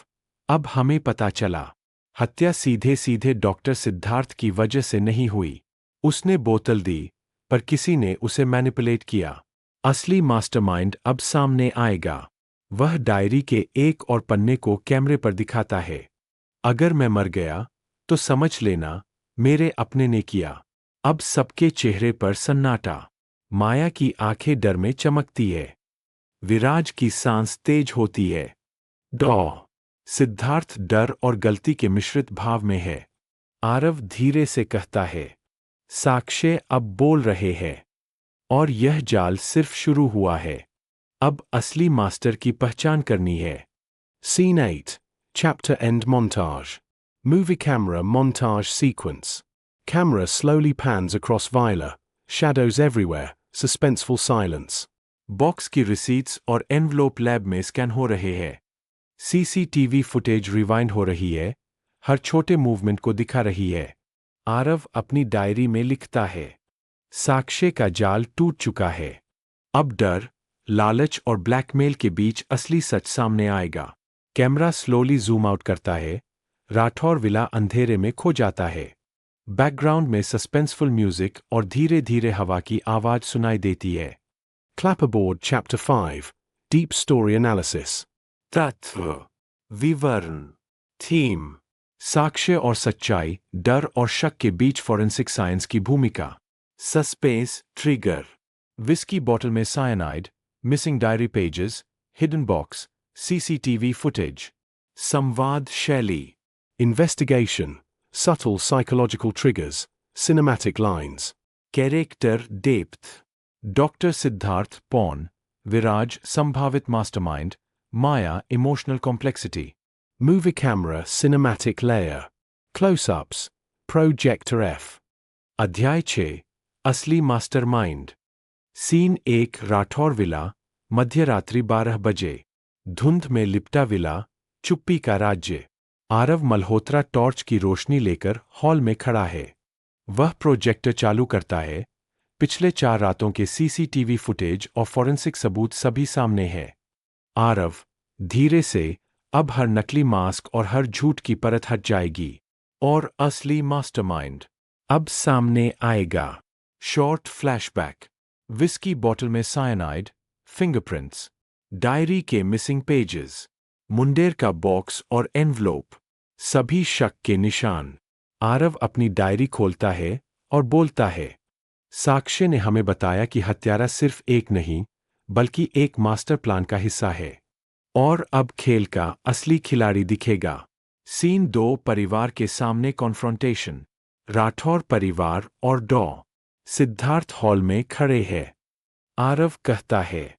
अब हमें पता चला। हत्या सीधे सीधे डॉक्टर सिद्धार्थ की वजह से नहीं हुई। उसने बोतल दी, पर किसी ने उसे मैनिपुलेट किया। असली मास्टरमाइंड अब सामने आएगा। वह डायरी के एक और पन्ने को कैमरे पर दिखाता है। अगर मैं मर गया, तो समझ लेना, मेरे अपने ने किया। अब सबके चेहरे पर सन्नाटा। माया की आंखें डर में चमकती है। विराज की सांस तेज होती है। डॉ सिद्धार्थ डर और गलती के मिश्रित भाव में है। आरव धीरे से कहता है, साक्ष्य अब बोल रहे हैं। और यह जाल सिर्फ शुरू हुआ है। अब असली मास्टर की पहचान करनी है। Scene 8 Chapter End Montage. Movie camera montage sequence. Camera slowly pans across Viola, shadows everywhere, suspenseful silence. Box की रिसीट्स और एनवलोप लैब में स्कैन हो रहे हैं। सीसीटीवी फुटेज रिवाइंड हो रही है, हर छोटे मूवमेंट को दिखा रही है। आरव अपनी डायरी में लिखता है, साक्ष्य का जाल टूट चुका है। अब डर, लालच और ब्लैकमेल के बीच असली सच सामने आएगा। कैमरा स्लोली जूम आउट करता है। राठौर विला अंधेरे में खो जाता है। बैकग्राउंड में सस्पेंसफुल म्यूजिक और धीरे धीरे हवा की आवाज सुनाई देती है। Clapperboard Chapter 5 Deep Story Analysis. तत्व, विवरण, थीम, साक्ष्य और सच्चाई, डर और शक के बीच फॉरेंसिक साइंस की भूमिका। Suspense trigger. विस्की बॉटल में cyanide, missing diary pages, hidden box, CCTV footage. संवाद शैली। Investigation, subtle psychological triggers, cinematic lines. Character depth. Doctor Siddharth पॉन, विराज संभावित mastermind, Maya emotional complexity. Movie camera cinematic layer. Close ups, projector F. अध्याय 6 असली मास्टरमाइंड। सीन 1 राठौर विला, मध्यरात्रि 12 बजे। धुंध में लिपटा विला, चुप्पी का राज्य। आरव मल्होत्रा टॉर्च की रोशनी लेकर हॉल में खड़ा है। वह प्रोजेक्टर चालू करता है। पिछले 4 रातों के सीसीटीवी फुटेज और फॉरेंसिक सबूत सभी सामने है। आरव धीरे से, अब हर नकली मास्क और हर झूठ की परत हट जाएगी और असली मास्टरमाइंड अब सामने आएगा। Short flashback. विस्की बॉटल में साइनाइड, फिंगरप्रिंट्स, डायरी के मिसिंग पेजेस, मुंडेर का बॉक्स और एनवलोप, सभी शक के निशान। आरव अपनी डायरी खोलता है और बोलता है, साक्ष्य ने हमें बताया कि हत्यारा सिर्फ एक नहीं, बल्कि एक मास्टर प्लान का हिस्सा है। और अब खेल का असली खिलाड़ी दिखेगा। सीन 2 परिवार के सामने कॉन्फ्रंटेशन। राठौर परिवार और डॉ सिद्धार्थ हॉल में खड़े हैं। आरव कहता है,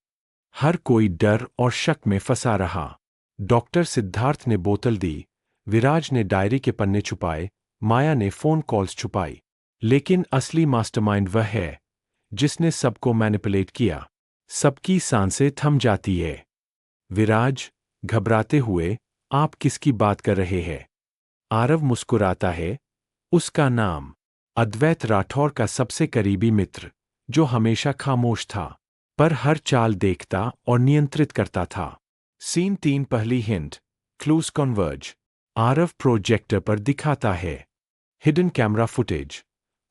हर कोई डर और शक में फंसा रहा। डॉक्टर सिद्धार्थ ने बोतल दी, विराज ने डायरी के पन्ने छुपाए, माया ने फोन कॉल्स छुपाई। लेकिन असली मास्टरमाइंड वह है जिसने सबको मैनिपुलेट किया। सबकी सांसें थम जाती है। विराज, घबराते हुए, आप किसकी बात कर रहे हैं? आरव मुस्कुराता है। उसका नाम, अद्वैत राठौर का सबसे करीबी मित्र, जो हमेशा खामोश था, पर हर चाल देखता और नियंत्रित करता था। सीन 3 पहली hint, clues converge. Aarav projector पर दिखाता है। Hidden camera footage.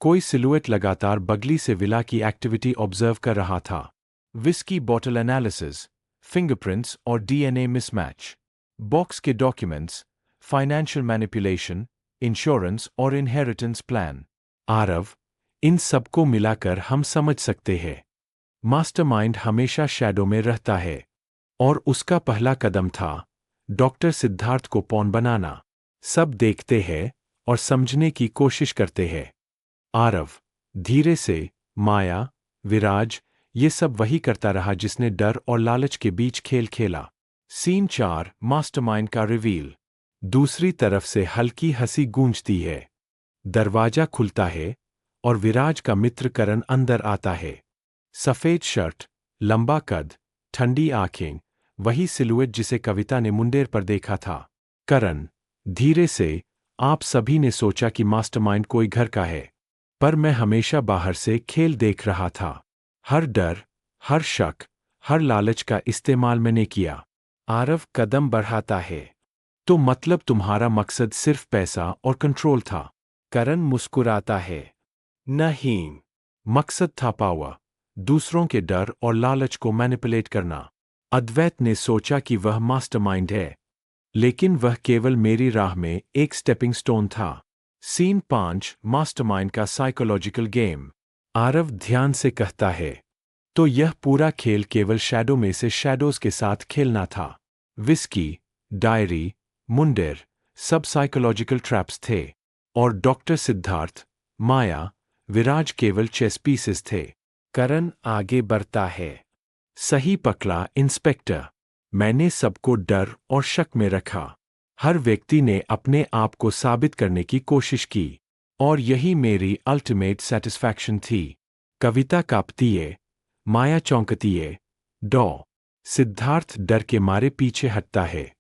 कोई सिलुएट लगातार बगली से विला की एक्टिविटी ऑब्जर्व कर रहा था। विस्की बॉटल एनालिसिस, फिंगरप्रिंट्स और डीएनए मिसमैच। बॉक्स के डॉक्यूमेंट्स, फाइनेंशियल मैनिपुलेशन, इंश्योरेंस और इनहेरिटेंस प्लान। आरव, इन सबको मिलाकर हम समझ सकते हैं मास्टरमाइंड हमेशा शैडो में रहता है। और उसका पहला कदम था डॉक्टर सिद्धार्थ को पॉन बनाना। सब देखते हैं और समझने की कोशिश करते हैं। आरव, धीरे से, माया, विराज, ये सब वही करता रहा जिसने डर और लालच के बीच खेल खेला। सीन 4 मास्टरमाइंड का रिवील। दूसरी तरफ से हल्की हंसी गूंजती है। दरवाजा खुलता है और विराज का मित्र करण अंदर आता है। सफेद शर्ट, लंबा कद, ठंडी आंखें, वही सिलुएट जिसे कविता ने मुंडेर पर देखा था। करण, धीरे से, आप सभी ने सोचा कि मास्टरमाइंड कोई घर का है, पर मैं हमेशा बाहर से खेल देख रहा था। हर डर, हर शक, हर लालच का इस्तेमाल मैंने किया। आरव कदम बढ़ाता है। तो मतलब तुम्हारा मकसद सिर्फ पैसा और कंट्रोल था? करण मुस्कुराता है। नहीं, मकसद था पावर, दूसरों के डर और लालच को मैनिपुलेट करना। अद्वैत ने सोचा कि वह मास्टरमाइंड है, लेकिन वह केवल मेरी राह में एक स्टेपिंग स्टोन था। सीन 5 मास्टरमाइंड का साइकोलॉजिकल गेम। आरव ध्यान से कहता है, तो यह पूरा खेल केवल शैडो में से शैडोज के साथ खेलना था। विस्की, डायरी, मुंडेर, सब साइकोलॉजिकल ट्रैप्स थे। और डॉक्टर सिद्धार्थ, माया, विराज केवल चेस पीसेस थे। करण आगे बढ़ता है। सही पकड़ा इंस्पेक्टर। मैंने सबको डर और शक में रखा। हर व्यक्ति ने अपने आप को साबित करने की कोशिश की, और यही मेरी अल्टीमेट सेटिस्फैक्शन थी। कविता कांपती है, माया चौंकती है, सिद्धार्थ डर के मारे पीछे हटता है।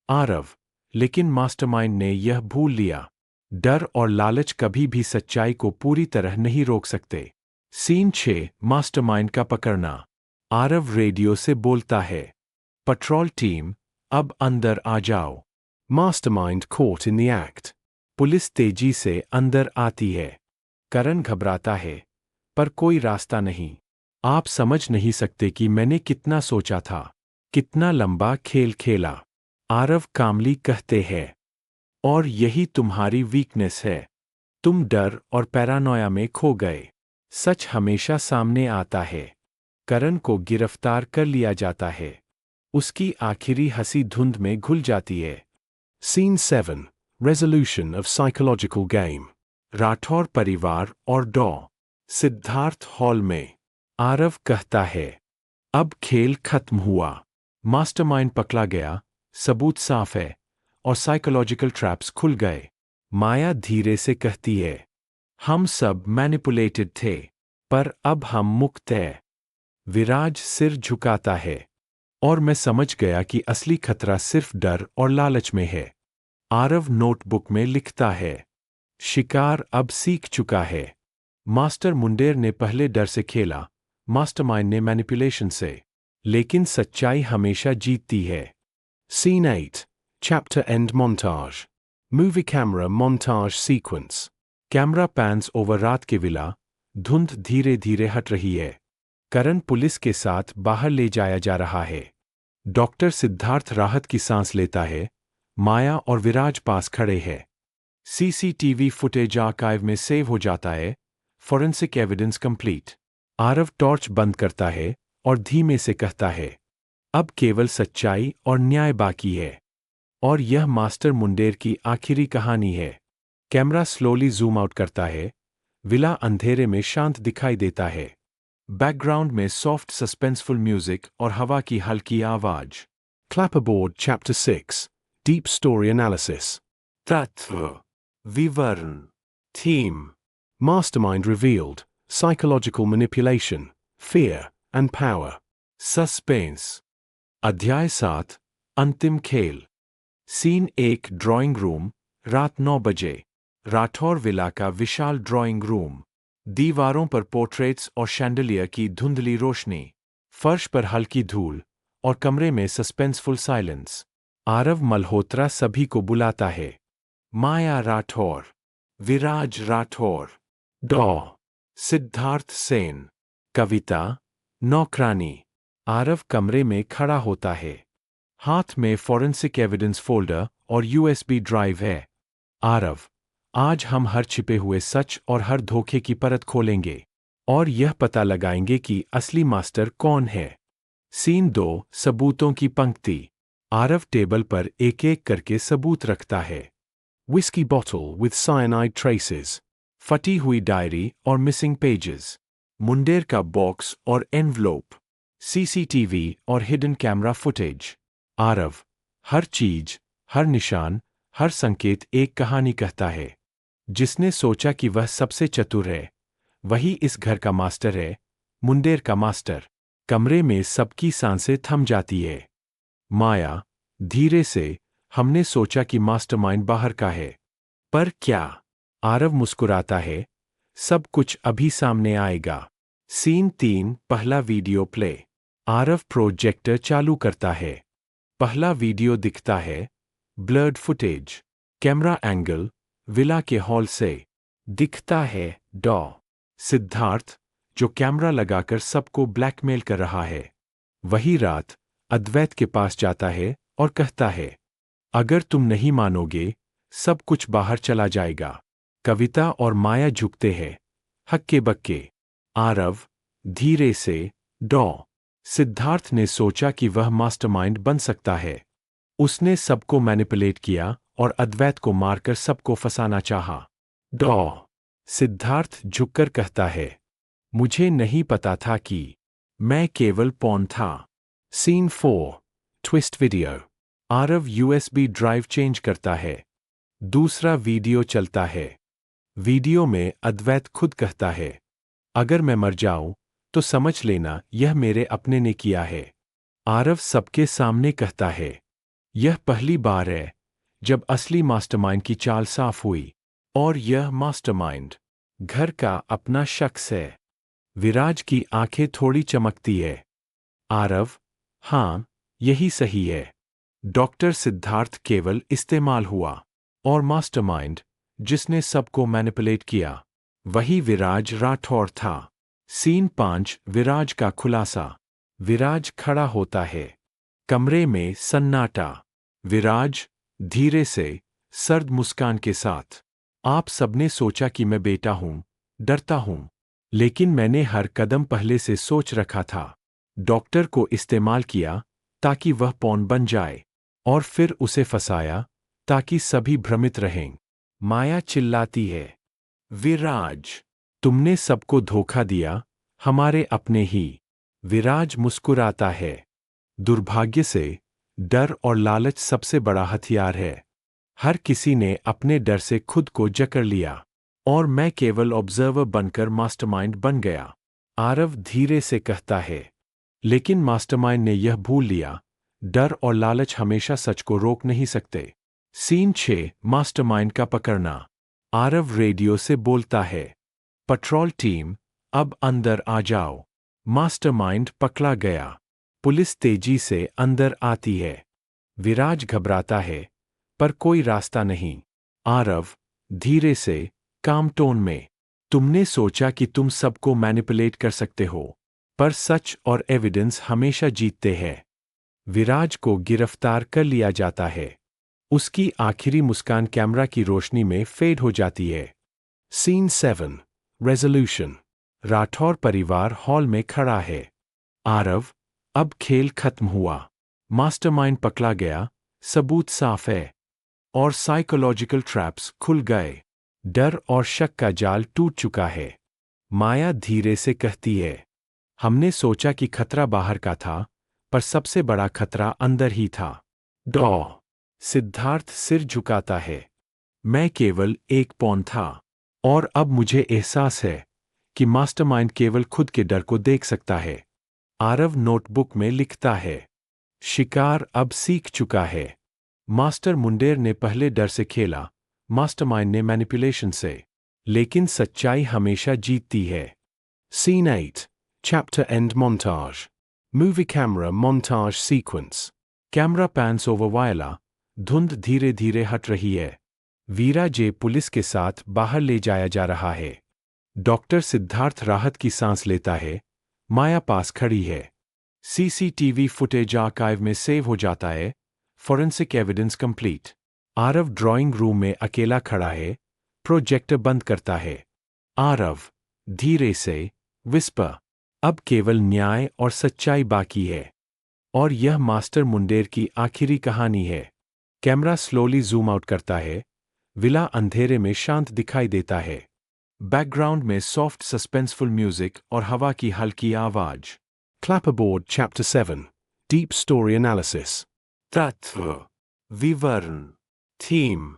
आरव, लेकिन मास्टरमाइंड ने यह भूल लिया। डर और लालच कभी भी सच्चाई को पूरी तरह नहीं रोक सकते। सीन 6 मास्टरमाइंड का पकड़ना। आरव रेडियो से बोलता है, पेट्रोल टीम, अब अंदर आ जाओ। Mastermind caught in the act. Police तेजी से अंदर आती है। करण घबराता है, पर कोई रास्ता नहीं। आप समझ नहीं सकते कि मैंने कितना सोचा था, कितना लंबा खेल खेला। आरव कामली कहते हैं, और यही तुम्हारी वीकनेस है। तुम डर और पैरानोया में खो गए। सच हमेशा सामने आता है। करण को गिरफ्तार कर लिया जाता है। उसकी आखिरी हंसी धुंध में घुल जाती है। Scene 7 resolution of psychological game. Rathore परिवार और सिद्धार्थ हॉल में। आरव कहता है, अब खेल खत्म हुआ। मास्टरमाइंड पकड़ा गया, सबूत साफ है, और साइकोलॉजिकल ट्रैप्स खुल गए। माया धीरे से कहती है, हम सब मैनिपुलेटेड थे, पर अब हम मुक्त हैं। विराज सिर झुकाता है, और मैं समझ गया कि असली खतरा सिर्फ डर और लालच में है। आरव नोटबुक में लिखता है, शिकार अब सीख चुका है। मास्टर मुंडेर ने पहले डर से खेला, मास्टरमाइंड ने मैनिपुलेशन से, लेकिन सच्चाई हमेशा जीतती है। Scene 8 Chapter End Montage. Movie Camera Montage Sequence. Camera pans over रात के विला, धुंध धीरे धीरे हट रही है। करण पुलिस के साथ बाहर ले जाया जा रहा है। डॉक्टर सिद्धार्थ राहत की सांस लेता है। माया और विराज पास खड़े हैं। सीसीटीवी फुटेज आर्काइव में सेव हो जाता है। Forensic evidence complete. Aarav torch बंद करता है और धीमे से कहता है, अब केवल सच्चाई और न्याय बाकी है। और यह मास्टर मुंडेर की आखिरी कहानी है। कैमरा स्लोली जूम आउट करता है। विला अंधेरे में शांत दिखाई देता है। बैकग्राउंड में सॉफ्ट सस्पेंसफुल म्यूजिक और हवा की हल्की आवाज। Clapperboard chapter 6 deep story analysis. तत्व, विवरण, theme, mastermind revealed, psychological manipulation, fear and power, suspense. अध्याय 7 अंतिम खेल। सीन 1 ड्राइंग रूम, रात 9 बजे। राठौर विला का विशाल ड्राइंग रूम। दीवारों पर पोर्ट्रेट्स और शैंडलियर की धुंधली रोशनी। फर्श पर हल्की धूल और कमरे में सस्पेंसफुल साइलेंस। आरव मल्होत्रा सभी को बुलाता है। माया राठौर, विराज राठौर, डॉ सिद्धार्थ सेन, कविता, नौकरानी। आरव कमरे में खड़ा होता है। हाथ में फॉरेंसिक एविडेंस फोल्डर और यूएसबी ड्राइव है। आरव, आज हम हर छिपे हुए सच और हर धोखे की परत खोलेंगे और यह पता लगाएंगे कि असली मास्टर कौन है। सीन 2 सबूतों की पंक्ति। आरव टेबल पर एक एक करके सबूत रखता है। Whisky bottle with cyanide traces, फटी हुई डायरी और मिसिंग पेजेस, मुंडेर का बॉक्स और एनवलोप, सीसीटीवी और हिडन कैमरा फुटेज। आरव, हर चीज, हर निशान, हर संकेत एक कहानी कहता है। जिसने सोचा कि वह सबसे चतुर है, वही इस घर का मास्टर है, मुंडेर का मास्टर। कमरे में सबकी सांसें थम जाती है। माया, धीरे से, हमने सोचा कि मास्टरमाइंड बाहर का है। पर क्या? आरव मुस्कुराता है। सब कुछ अभी सामने आएगा। सीन 3 पहला वीडियो प्ले। आरव प्रोजेक्टर चालू करता है। पहला वीडियो दिखता है। Blurred footage, camera angle, villa के हॉल से। दिखता है डॉ सिद्धार्थ, जो कैमरा लगाकर सबको ब्लैकमेल कर रहा है। वही रात अद्वैत के पास जाता है और कहता है, अगर तुम नहीं मानोगे, सब कुछ बाहर चला जाएगा। कविता और माया झुकते हैं, हक्के बक्के। आरव, धीरे से, डॉ सिद्धार्थ ने सोचा कि वह मास्टरमाइंड बन सकता है। उसने सबको मैनिपुलेट किया और अद्वैत को मारकर सबको फंसाना चाहा। डॉ सिद्धार्थ झुककर कहता है, मुझे नहीं पता था कि मैं केवल पॉन था। Scene 4 twist video. Aarav USB drive change करता है। दूसरा वीडियो चलता है। वीडियो में अद्वैत खुद कहता है, अगर मैं मर जाऊं तो समझ लेना यह मेरे अपने ने किया है। आरव सबके सामने कहता है, यह पहली बार है जब असली मास्टरमाइंड की चाल साफ हुई। और यह मास्टरमाइंड घर का अपना शख्स है। विराज की आंखें थोड़ी चमकती है। आरव, हाँ, यही सही है। डॉक्टर सिद्धार्थ केवल इस्तेमाल हुआ और मास्टरमाइंड, जिसने सबको मैनिपुलेट किया, वही विराज राठौर था। सीन 5 विराज का खुलासा। विराज खड़ा होता है। कमरे में सन्नाटा। विराज, धीरे से, सर्द मुस्कान के साथ, आप सबने सोचा कि मैं बेटा हूं, डरता हूं, लेकिन मैंने हर कदम पहले से सोच रखा था। डॉक्टर को इस्तेमाल किया ताकि वह पॉन बन जाए, और फिर उसे फंसाया ताकि सभी भ्रमित रहें। माया चिल्लाती है, विराज, तुमने सबको धोखा दिया, हमारे अपने ही। विराज मुस्कुराता है। दुर्भाग्य से, डर और लालच सबसे बड़ा हथियार है। हर किसी ने अपने डर से खुद को जकड़ लिया, और मैं केवल ऑब्जर्वर बनकर मास्टरमाइंड बन गया। आरव धीरे से कहता है, लेकिन मास्टरमाइंड ने यह भूल लिया, डर और लालच हमेशा सच को रोक नहीं सकते। सीन 6 मास्टरमाइंड का पकड़ना। आरव रेडियो से बोलता है, पेट्रोल टीम, अब अंदर आ जाओ। मास्टरमाइंड पकड़ा गया। पुलिस तेजी से अंदर आती है। विराज घबराता है, पर कोई रास्ता नहीं। आरव, धीरे से, काम टोन में, तुमने सोचा कि तुम सबको मैनिपुलेट कर सकते हो, पर सच और एविडेंस हमेशा जीतते हैं। विराज को गिरफ्तार कर लिया जाता है। उसकी आखिरी मुस्कान कैमरा की रोशनी में फेड हो जाती है। Scene 7 resolution. राठौर परिवार हॉल में खड़ा है। आरव, अब खेल खत्म हुआ। मास्टरमाइंड पकड़ा गया, सबूत साफ है, और साइकोलॉजिकल ट्रैप्स खुल गए। डर और शक का जाल टूट चुका है। माया धीरे से कहती है, हमने सोचा कि खतरा बाहर का था, पर सबसे बड़ा खतरा अंदर ही था। डॉ सिद्धार्थ सिर झुकाता है, मैं केवल एक पॉन था, और अब मुझे एहसास है कि मास्टरमाइंड केवल खुद के डर को देख सकता है। आरव नोटबुक में लिखता है, शिकार अब सीख चुका है। मास्टर मुंडेर ने पहले डर से खेला, मास्टरमाइंड ने मैनिपुलेशन से। लेकिन सच्चाई हमेशा जीतती है। Scene 8. Chapter End Montage. Movie Camera Montage Sequence. Camera pans over वायला। धुंध धीरे धीरे हट रही है। वीरा जे पुलिस के साथ बाहर ले जाया जा रहा है। डॉक्टर सिद्धार्थ राहत की सांस लेता है। माया पास खड़ी है। सीसीटीवी फुटेज आर्काइव में सेव हो जाता है। Forensic evidence complete. Aarav drawing room में अकेला खड़ा है। प्रोजेक्टर बंद करता है। आरव धीरे से विस्पर, अब केवल न्याय और सच्चाई बाकी है। और यह मास्टर मुंडेर की आखिरी कहानी है। कैमरा स्लोली जूम आउट करता है। विला अंधेरे में शांत दिखाई देता है। बैकग्राउंड में सॉफ्ट सस्पेंसफुल म्यूजिक और हवा की हल्की आवाज। Clapperboard Chapter 7. Deep Story Analysis. तत्व, विवरण, theme.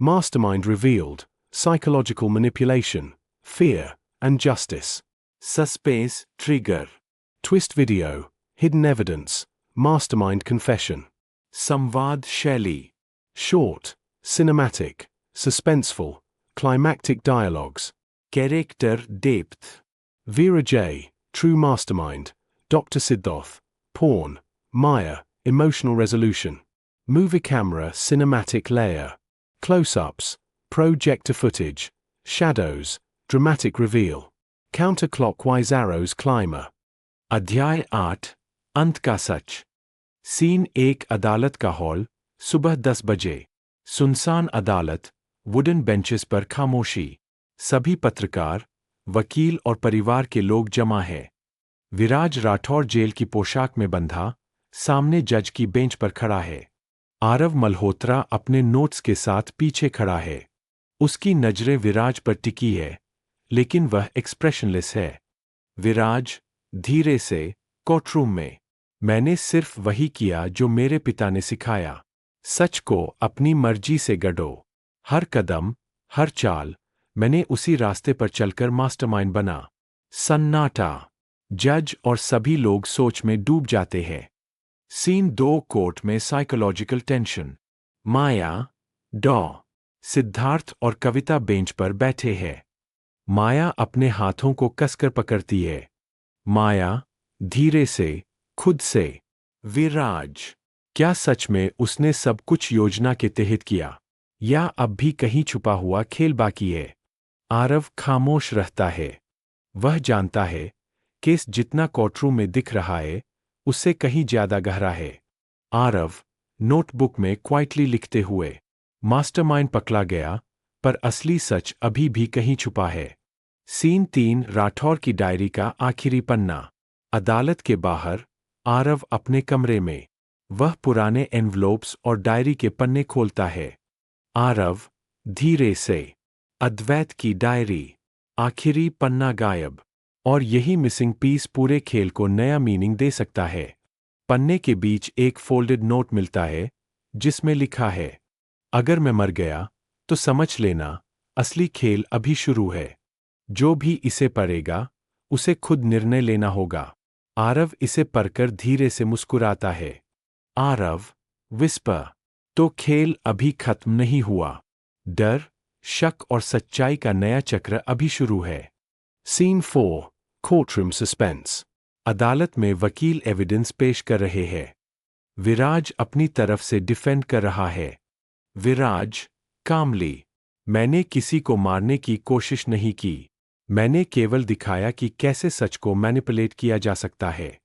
Mastermind revealed. Psychological manipulation, fear, and justice. Suspense trigger. Twist video. Hidden evidence. Mastermind confession. संवाद शैली। Short, cinematic, suspenseful, climactic dialogues. Character depth. Veera J, true mastermind. Dr. Siddharth, pawn. Maya, emotional resolution. Movie camera cinematic layer. Close-ups, projector footage. Shadows, dramatic reveal. Counterclockwise arrows climber. अध्याय 8, अंत का सच। सीन 1 अदालत का हॉल, सुबह 10 बजे। सुनसान अदालत, वुडन बेंचेस पर खामोशी। सभी पत्रकार, वकील और परिवार के लोग जमा हैं। विराज राठौर जेल की पोशाक में बंधा, सामने जज की बेंच पर खड़ा है। आरव मल्होत्रा अपने नोट्स के साथ पीछे खड़ा है। उसकी नजरें विराज पर टिकी है, लेकिन वह एक्सप्रेशनलेस है। विराज धीरे से, कोर्टरूम में, मैंने सिर्फ वही किया जो मेरे पिता ने सिखाया। सच को अपनी मर्जी से गढ़ो। हर कदम, हर चाल, मैंने उसी रास्ते पर चलकर मास्टरमाइंड बना। सन्नाटा। जज और सभी लोग सोच में डूब जाते हैं। सीन 2 कोर्ट में साइकोलॉजिकल टेंशन। माया, डॉ. सिद्धार्थ और कविता बेंच पर बैठे हैं। माया अपने हाथों को कसकर पकड़ती है। माया धीरे से, खुद से। विराज, क्या सच में उसने सब कुछ योजना के तहत किया, या अब भी कहीं छुपा हुआ खेल बाकी है? आरव खामोश रहता है। वह जानता है, केस जितना कोर्टरूम में दिख रहा है, उससे कहीं ज्यादा गहरा है। आरव नोटबुक में क्वाइटली लिखते हुए, मास्टरमाइंड पकड़ा गया, पर असली सच अभी भी कहीं छुपा है। सीन 3 राठौर की डायरी का आखिरी पन्ना। अदालत के बाहर, आरव अपने कमरे में। वह पुराने एनवलोप्स और डायरी के पन्ने खोलता है। आरव धीरे से। अद्वैत की डायरी। आखिरी पन्ना गायब। और यही मिसिंग पीस पूरे खेल को नया मीनिंग दे सकता है। पन्ने के बीच एक फोल्डेड नोट मिलता है, जिसमें लिखा है, अगर मैं मर गया, तो समझ लेना, असली खेल अभी शुरू है। जो भी इसे पढ़ेगा, उसे खुद निर्णय लेना होगा। आरव इसे पढ़कर धीरे से मुस्कुराता है। आरव विस्पर, तो खेल अभी खत्म नहीं हुआ। डर, शक और सच्चाई का नया चक्र अभी शुरू है। Scene 4 courtroom suspense. अदालत में वकील एविडेंस पेश कर रहे हैं। विराज अपनी तरफ से डिफेंड कर रहा है। विराज कामली, मैंने किसी को मारने की कोशिश नहीं की। मैंने केवल दिखाया कि कैसे सच को मैनिपुलेट किया जा सकता है।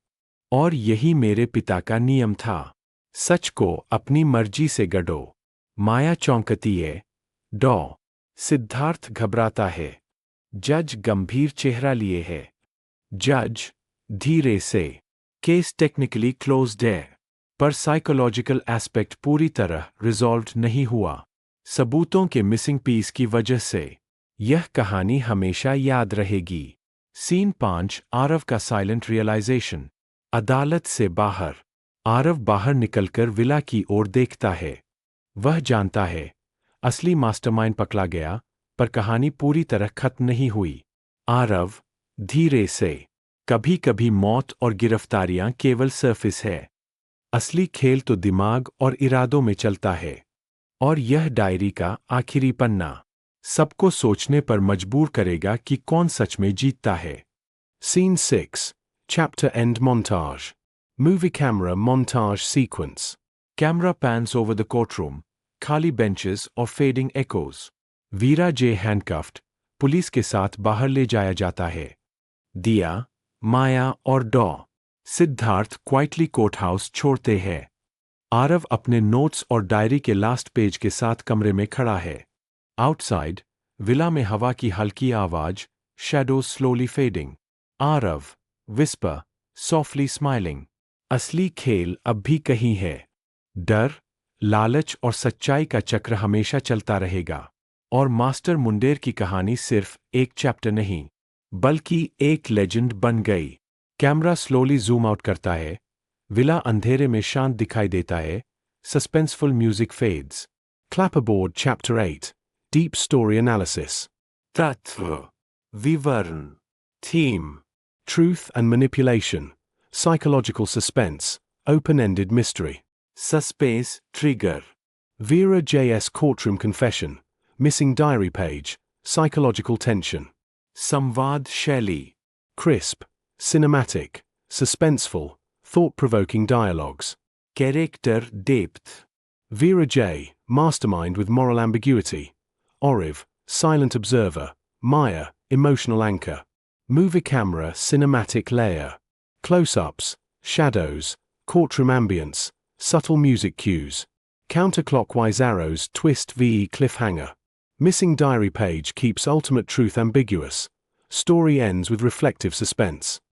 और यही मेरे पिता का नियम था। सच को अपनी मर्जी से गढ़ो। माया चौंकती है। डॉ. सिद्धार्थ घबराता है। जज गंभीर चेहरा लिए है। जज धीरे से, केस टेक्निकली क्लोज्ड है, पर साइकोलॉजिकल एस्पेक्ट पूरी तरह रिजॉल्व्ड नहीं हुआ। सबूतों के मिसिंग पीस की वजह से यह कहानी हमेशा याद रहेगी। सीन 5 आरव का साइलेंट रियलाइजेशन। अदालत से बाहर, आरव बाहर निकलकर विला की ओर देखता है। वह जानता है, असली मास्टरमाइंड पकड़ा गया, पर कहानी पूरी तरह खत्म नहीं हुई। आरव धीरे से, कभी कभी मौत और गिरफ्तारियां केवल सरफेस है। असली खेल तो दिमाग और इरादों में चलता है। और यह डायरी का आखिरी पन्ना सबको सोचने पर मजबूर करेगा कि कौन सच में जीतता है। Scene 6, Chapter End Montage. Movie camera montage sequence. Camera pans over the courtroom, खाली benches और fading echoes. वीरा जे handcuffed, पुलिस के साथ बाहर ले जाया जाता है। दिया, माया और डॉ सिद्धार्थ क्वाइटली कोर्ट हाउस छोड़ते हैं। आरव अपने नोट्स और डायरी के लास्ट पेज के साथ कमरे में खड़ा है। आउटसाइड, विला में हवा की हल्की आवाज, shadows slowly fading. Aarav, whisper, softly smiling. असली खेल अब भी कहीं है। डर, लालच और सच्चाई का चक्र हमेशा चलता रहेगा। और मास्टर मुंडेर की कहानी सिर्फ एक चैप्टर नहीं, बल्कि एक लेजेंड बन गई। कैमरा स्लोली जूम आउट करता है। विला अंधेरे में शांत दिखाई देता है। Suspenseful music fades. Clapperboard chapter 8, deep story analysis. तत्व, विवरण, theme, truth and manipulation, psychological suspense, open-ended mystery. Suspense trigger. Vera J.S. courtroom confession, missing diary page, psychological tension. Samvad Shelley. Crisp, cinematic, suspenseful, thought-provoking dialogues. Character depth. Vera J., mastermind with moral ambiguity. Oriv, silent observer. Maya, emotional anchor. Movie camera cinematic layer. Close-ups, shadows, courtroom ambience, subtle music cues. Counterclockwise arrows twist VE cliffhanger. Missing diary page keeps ultimate truth ambiguous. Story ends with reflective suspense.